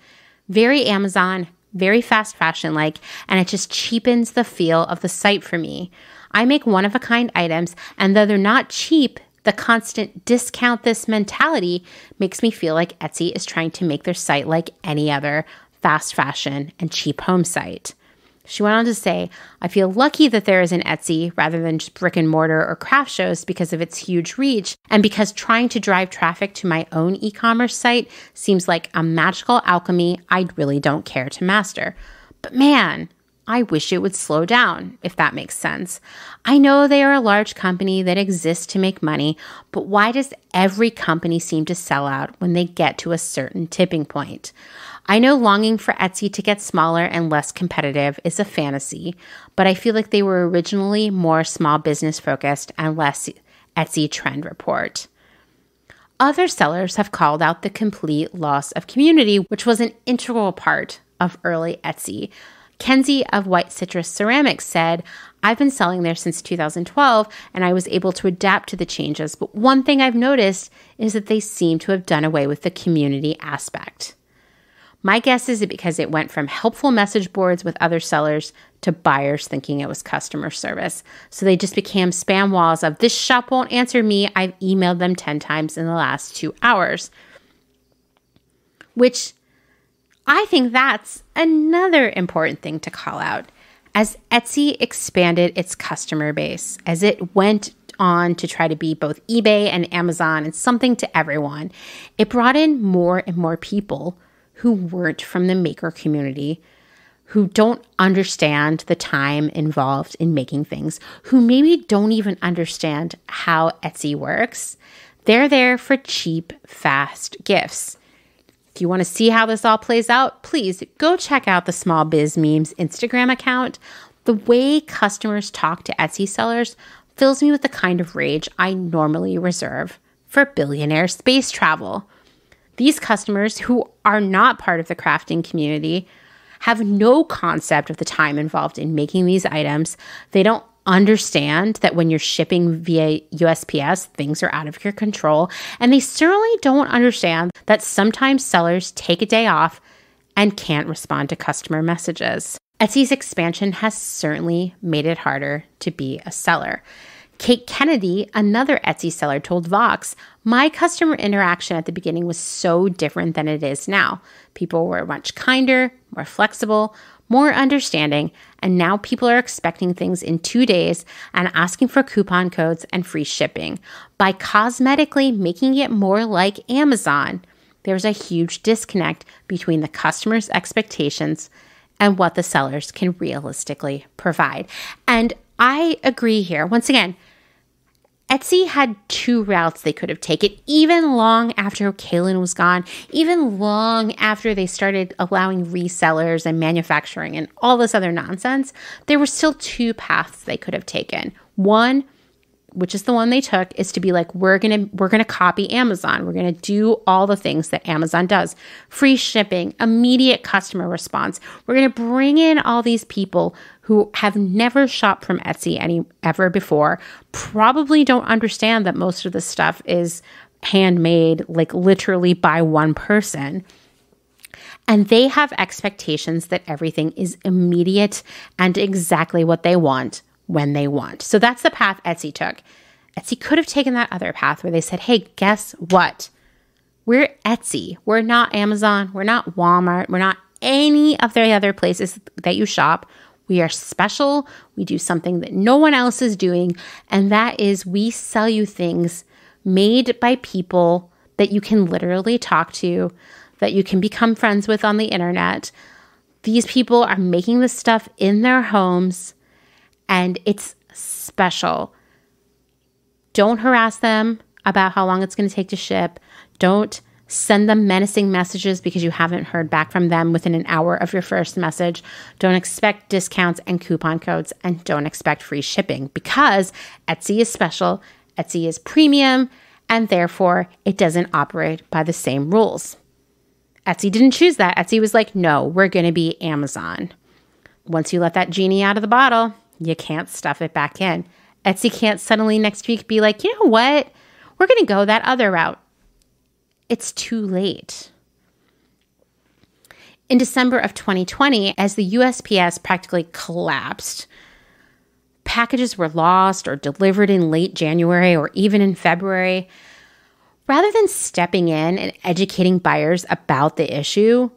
Very Amazon, very fast fashion-like, and it just cheapens the feel of the site for me. I make one-of-a-kind items, and though they're not cheap, The constant discount this mentality makes me feel like Etsy is trying to make their site like any other fast fashion and cheap home site. She went on to say, I feel lucky that there is an Etsy rather than just brick and mortar or craft shows because of its huge reach and because trying to drive traffic to my own e-commerce site seems like a magical alchemy I really don't care to master. But man, I wish it would slow down, if that makes sense. I know they are a large company that exists to make money, but why does every company seem to sell out when they get to a certain tipping point? I know longing for Etsy to get smaller and less competitive is a fantasy, but I feel like they were originally more small business focused and less Etsy trend report. Other sellers have called out the complete loss of community, which was an integral part of early Etsy. Kenzie of White Citrus Ceramics said, I've been selling there since 2012 and I was able to adapt to the changes, but one thing I've noticed is that they seem to have done away with the community aspect. My guess is because it went from helpful message boards with other sellers to buyers thinking it was customer service. So they just became spam walls of, this shop won't answer me. I've emailed them 10 times in the last 2 hours. Which I think that's another important thing to call out. As Etsy expanded its customer base, as it went on to try to be both eBay and Amazon and something to everyone, it brought in more and more people who weren't from the maker community, who don't understand the time involved in making things, who maybe don't even understand how Etsy works. They're there for cheap, fast gifts. If you want to see how this all plays out, please go check out the Small Biz Memes Instagram account. The way customers talk to Etsy sellers fills me with the kind of rage I normally reserve for billionaire space travel. These customers, who are not part of the crafting community, have no concept of the time involved in making these items. They don't understand that when you're shipping via USPS, things are out of your control. And they certainly don't understand that sometimes sellers take a day off and can't respond to customer messages. Etsy's expansion has certainly made it harder to be a seller. Kate Kennedy, another Etsy seller, told Vox, my customer interaction at the beginning was so different than it is now. People were much kinder, more flexible, more understanding, and now people are expecting things in 2 days and asking for coupon codes and free shipping. By cosmetically making it more like Amazon, there's a huge disconnect between the customer's expectations and what the sellers can realistically provide. And I agree here. Once again, Etsy had 2 routes they could have taken, even long after Kaylin was gone, even long after they started allowing resellers and manufacturing and all this other nonsense. There were still 2 paths they could have taken. One, which is the one they took, is to be like, we're gonna copy Amazon. We're gonna do all the things that Amazon does. Free shipping, immediate customer response. We're gonna bring in all these people who have never shopped from Etsy ever before, probably don't understand that most of the stuff is handmade, like literally by one person. And they have expectations that everything is immediate and exactly what they want when they want. So that's the path Etsy took. Etsy could have taken that other path where they said, hey, guess what? We're Etsy. We're not Amazon. We're not Walmart. We're not any of the other places that you shop. We are special. We do something that no one else is doing. And that is, we sell you things made by people that you can literally talk to, that you can become friends with on the internet. These people are making this stuff in their homes, and it's special. Don't harass them about how long it's going to take to ship. Don't send them menacing messages because you haven't heard back from them within an hour of your first message. Don't expect discounts and coupon codes, and don't expect free shipping, because Etsy is special, Etsy is premium, and therefore it doesn't operate by the same rules. Etsy didn't choose that. Etsy was like, no, we're going to be Amazon. Once you let that genie out of the bottle, you can't stuff it back in. Etsy can't suddenly next week be like, you know what? We're going to go that other route. It's too late. In December of 2020, as the USPS practically collapsed, packages were lost or delivered in late January or even in February. Rather than stepping in and educating buyers about the issue,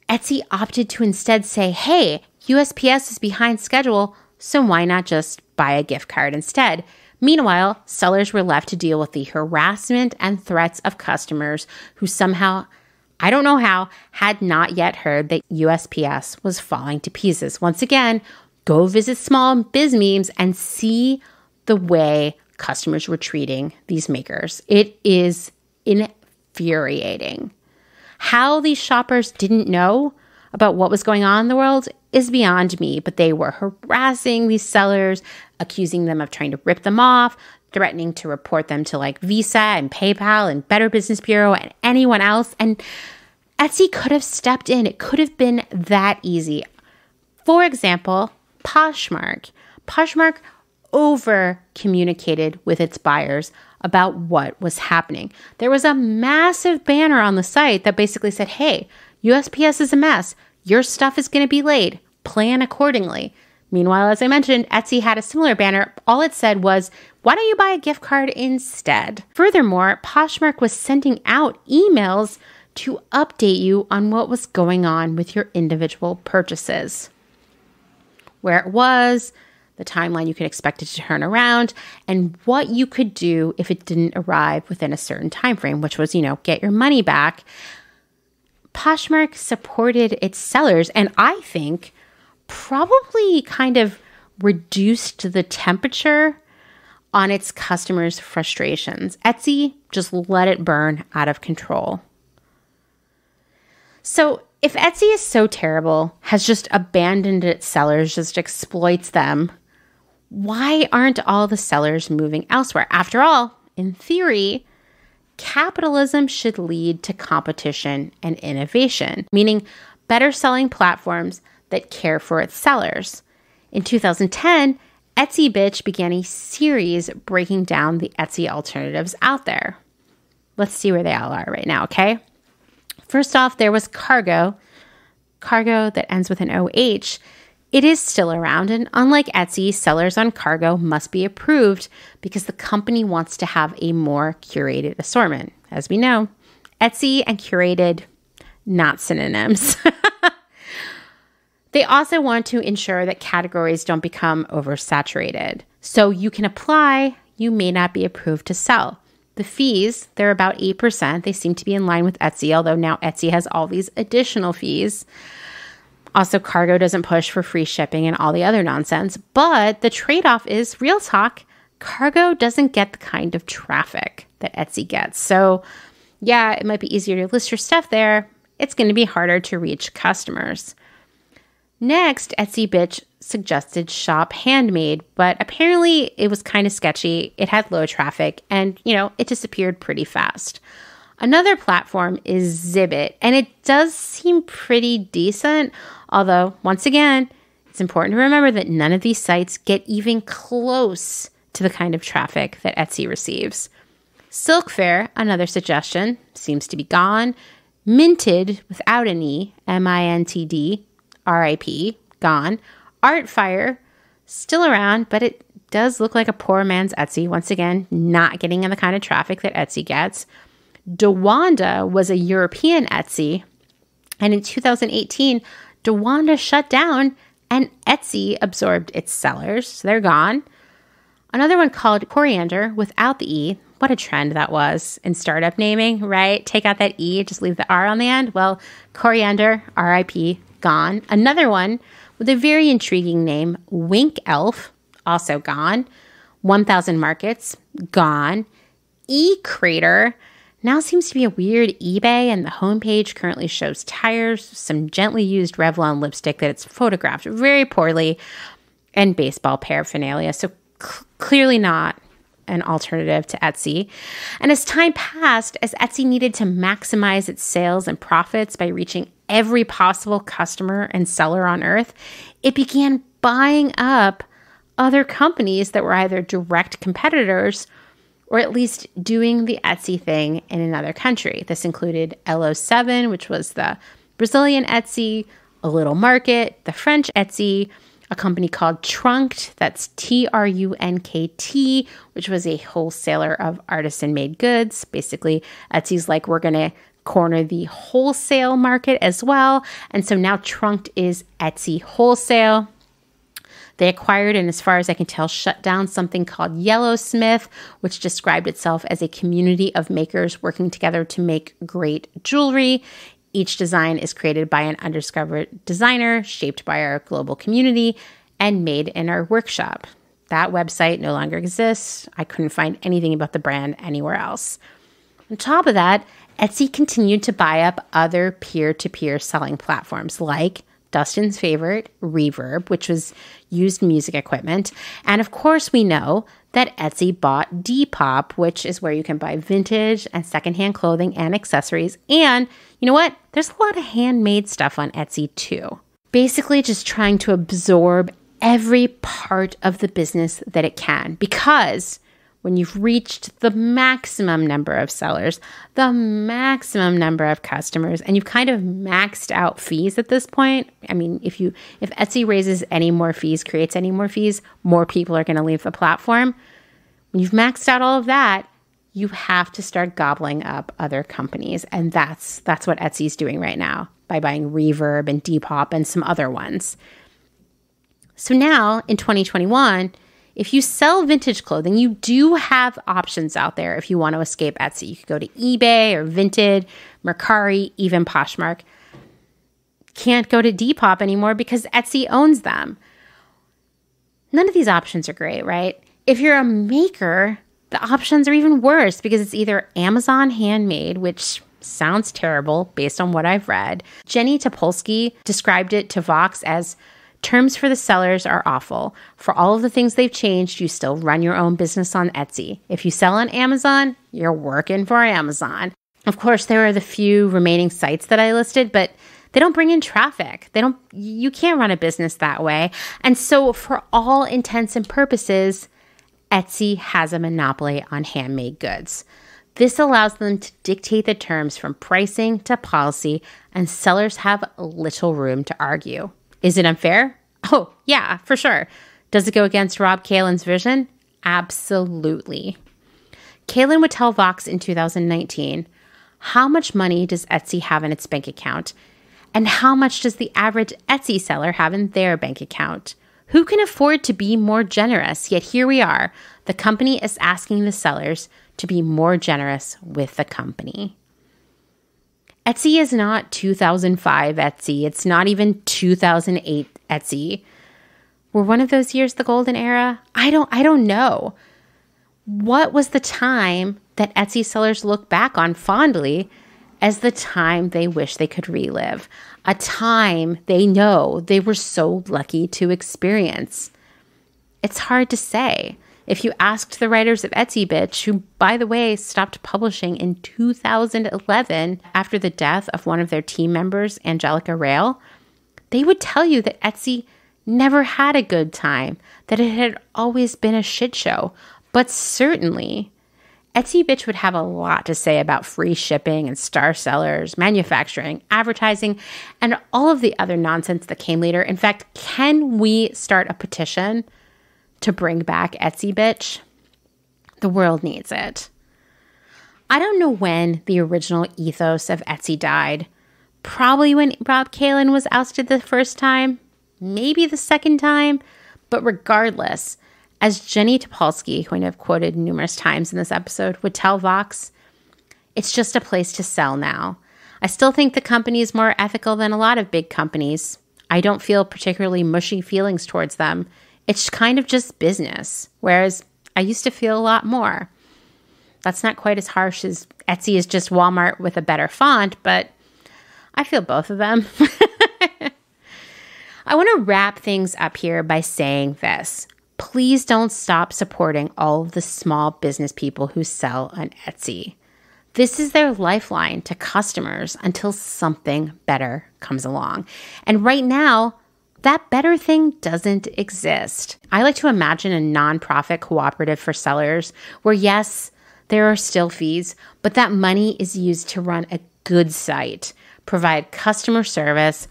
Etsy opted to instead say, hey, USPS is behind schedule, so why not just buy a gift card instead? Meanwhile, sellers were left to deal with the harassment and threats of customers who somehow, I don't know how, had not yet heard that USPS was falling to pieces. Once again, go visit small biz memes and see the way customers were treating these makers. It is infuriating. How these shoppers didn't know about what was going on in the world is beyond me, but they were harassing these sellers, accusing them of trying to rip them off, threatening to report them to like Visa and PayPal and Better Business Bureau and anyone else. And Etsy could have stepped in. It could have been that easy. For example, Poshmark. Poshmark over-communicated with its buyers about what was happening. There was a massive banner on the site that basically said, hey, USPS is a mess. Your stuff is going to be late. Plan accordingly. Meanwhile, as I mentioned, Etsy had a similar banner. All it said was, why don't you buy a gift card instead? Furthermore, Poshmark was sending out emails to update you on what was going on with your individual purchases. Where it was, the timeline you could expect it to turn around, and what you could do if it didn't arrive within a certain time frame, which was, get your money back. Poshmark supported its sellers, and I think probably kind of reduced the temperature on its customers' frustrations. Etsy just let it burn out of control. So if Etsy is so terrible, has just abandoned its sellers, just exploits them, why aren't all the sellers moving elsewhere? After all, in theory, capitalism should lead to competition and innovation, meaning better selling platforms that care for its sellers. In 2010, Etsy Bitch began a series breaking down the Etsy alternatives out there. Let's see where they all are right now, okay? First off, there was Cargo that ends with an OH. It is still around, and unlike Etsy, sellers on Cargo must be approved because the company wants to have a more curated assortment. As we know, Etsy and curated, not synonyms. They also want to ensure that categories don't become oversaturated. So you can apply, you may not be approved to sell. The fees, they're about 8%. They seem to be in line with Etsy, although now Etsy has all these additional fees. Also, Cargo doesn't push for free shipping and all the other nonsense. But the trade-off is, real talk, Cargo doesn't get the kind of traffic that Etsy gets. So yeah, it might be easier to list your stuff there. It's going to be harder to reach customers. Next, Etsy Bitch suggested Shop Handmade, but apparently it was kind of sketchy. It had low traffic and, it disappeared pretty fast. Another platform is Zibbit, and it does seem pretty decent, although, once again, it's important to remember that none of these sites get even close to the kind of traffic that Etsy receives. Silkfair, another suggestion, seems to be gone. Minted, without an E, M-I-N-T-D, R-I-P, gone. Artfire, still around, but it does look like a poor man's Etsy. Once again, not getting the kind of traffic that Etsy gets. DaWanda was a European Etsy, and in 2018, DaWanda shut down and Etsy absorbed its sellers, so they're gone. Another one called Coriander, without the E. What a trend that was in startup naming, right? Take out that E, just leave the R on the end. Well, Coriander, R-I-P, gone. Another one with a very intriguing name, Wink Elf, also gone. 1000 Markets, gone. E-Crater now seems to be a weird eBay, and the homepage currently shows tires, some gently used Revlon lipstick that it's photographed very poorly, and baseball paraphernalia. So clearly not an alternative to Etsy. And as time passed, as Etsy needed to maximize its sales and profits by reaching every possible customer and seller on earth, it began buying up other companies that were either direct competitors or at least doing the Etsy thing in another country. This included LO7, which was the Brazilian Etsy, A Little Market, the French Etsy, a company called Trunkt, that's Trunkt, which was a wholesaler of artisan-made goods. Basically, Etsy's like, we're going to corner the wholesale market as well. And so now Trunkt is Etsy Wholesale. They acquired, and as far as I can tell, shut down something called Yellowsmith, which described itself as a community of makers working together to make great jewelry. Each design is created by an undiscovered designer, shaped by our global community, and made in our workshop. That website no longer exists. I couldn't find anything about the brand anywhere else. On top of that, Etsy continued to buy up other peer-to-peer selling platforms like Dustin's favorite, Reverb, which was used music equipment. And of course, we know that Etsy bought Depop, which is where you can buy vintage and secondhand clothing and accessories. And you know what? There's a lot of handmade stuff on Etsy too. Basically, just trying to absorb every part of the business that it can, because when you've reached the maximum number of sellers, the maximum number of customers, and you've kind of maxed out fees at this point. I mean, if Etsy raises any more fees, creates any more fees, more people are going to leave the platform. When you've maxed out all of that, you have to start gobbling up other companies. And that's what Etsy's doing right now by buying Reverb and Depop and some other ones. So now in 2021, if you sell vintage clothing, you do have options out there if you want to escape Etsy. You could go to eBay or Vinted, Mercari, even Poshmark. Can't go to Depop anymore because Etsy owns them. None of these options are great, right? If you're a maker, the options are even worse because it's either Amazon handmade, which sounds terrible based on what I've read. Jenny Topolsky described it to Vox as, terms for the sellers are awful. For all of the things they've changed, you still run your own business on Etsy. If you sell on Amazon, you're working for Amazon. Of course, there are the few remaining sites that I listed, but they don't bring in traffic. You can't run a business that way. And so for all intents and purposes, Etsy has a monopoly on handmade goods. This allows them to dictate the terms from pricing to policy, and sellers have little room to argue. Is it unfair? Oh, yeah, for sure. Does it go against Rob Kalin's vision? Absolutely. Kalin would tell Vox in 2019, how much money does Etsy have in its bank account? And how much does the average Etsy seller have in their bank account? Who can afford to be more generous? Yet here we are. The company is asking the sellers to be more generous with the company. Etsy is not 2005 Etsy. It's not even 2008 Etsy. Were one of those years the golden era? I don't know. What was the time that Etsy sellers look back on fondly as the time they wish they could relive? A time they know they were so lucky to experience. It's hard to say. If you asked the writers of Etsy Bitch, who, by the way, stopped publishing in 2011 after the death of one of their team members, Angelica Rail, they would tell you that Etsy never had a good time, that it had always been a shit show. But certainly, Etsy Bitch would have a lot to say about free shipping and star sellers, manufacturing, advertising, and all of the other nonsense that came later. In fact, can we start a petition to bring back Etsy Bitch? The world needs it. I don't know when the original ethos of Etsy died. Probably when Rob Kalin was ousted the first time, maybe the second time. But regardless, as Jenny Topolsky, who I've quoted numerous times in this episode, would tell Vox, it's just a place to sell now. I still think the company is more ethical than a lot of big companies. I don't feel particularly mushy feelings towards them. It's kind of just business, whereas I used to feel a lot more. That's not quite as harsh as Etsy is just Walmart with a better font, but I feel both of them. I want to wrap things up here by saying this. Please don't stop supporting all of the small business people who sell on Etsy. This is their lifeline to customers until something better comes along. And right now, that better thing doesn't exist. I like to imagine a nonprofit cooperative for sellers where, yes, there are still fees, but that money is used to run a good site, provide customer service,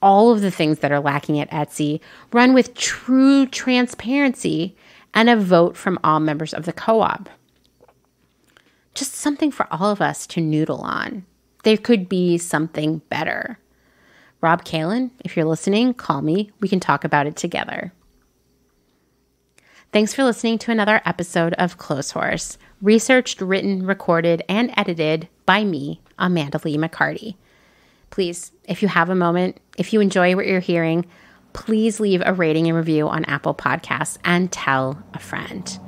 all of the things that are lacking at Etsy, run with true transparency, and a vote from all members of the co-op. Just something for all of us to noodle on. There could be something better. Rob Kalin, if you're listening, call me. We can talk about it together. Thanks for listening to another episode of Clotheshorse, researched, written, recorded, and edited by me, Amanda Lee McCarty. Please, if you have a moment, if you enjoy what you're hearing, please leave a rating and review on Apple Podcasts and tell a friend.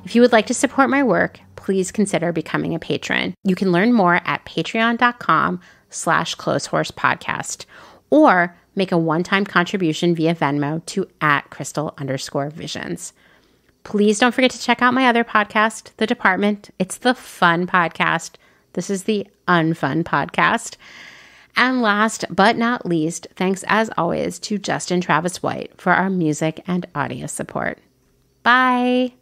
If you would like to support my work, please consider becoming a patron. You can learn more at patreon.com/clotheshorsepodcast or make a one-time contribution via Venmo to @Crystal_Visions. Please don't forget to check out my other podcast, The Department. It's the fun podcast. This is the unfun podcast. And last but not least, thanks as always to Justin Travis White for our music and audio support. Bye.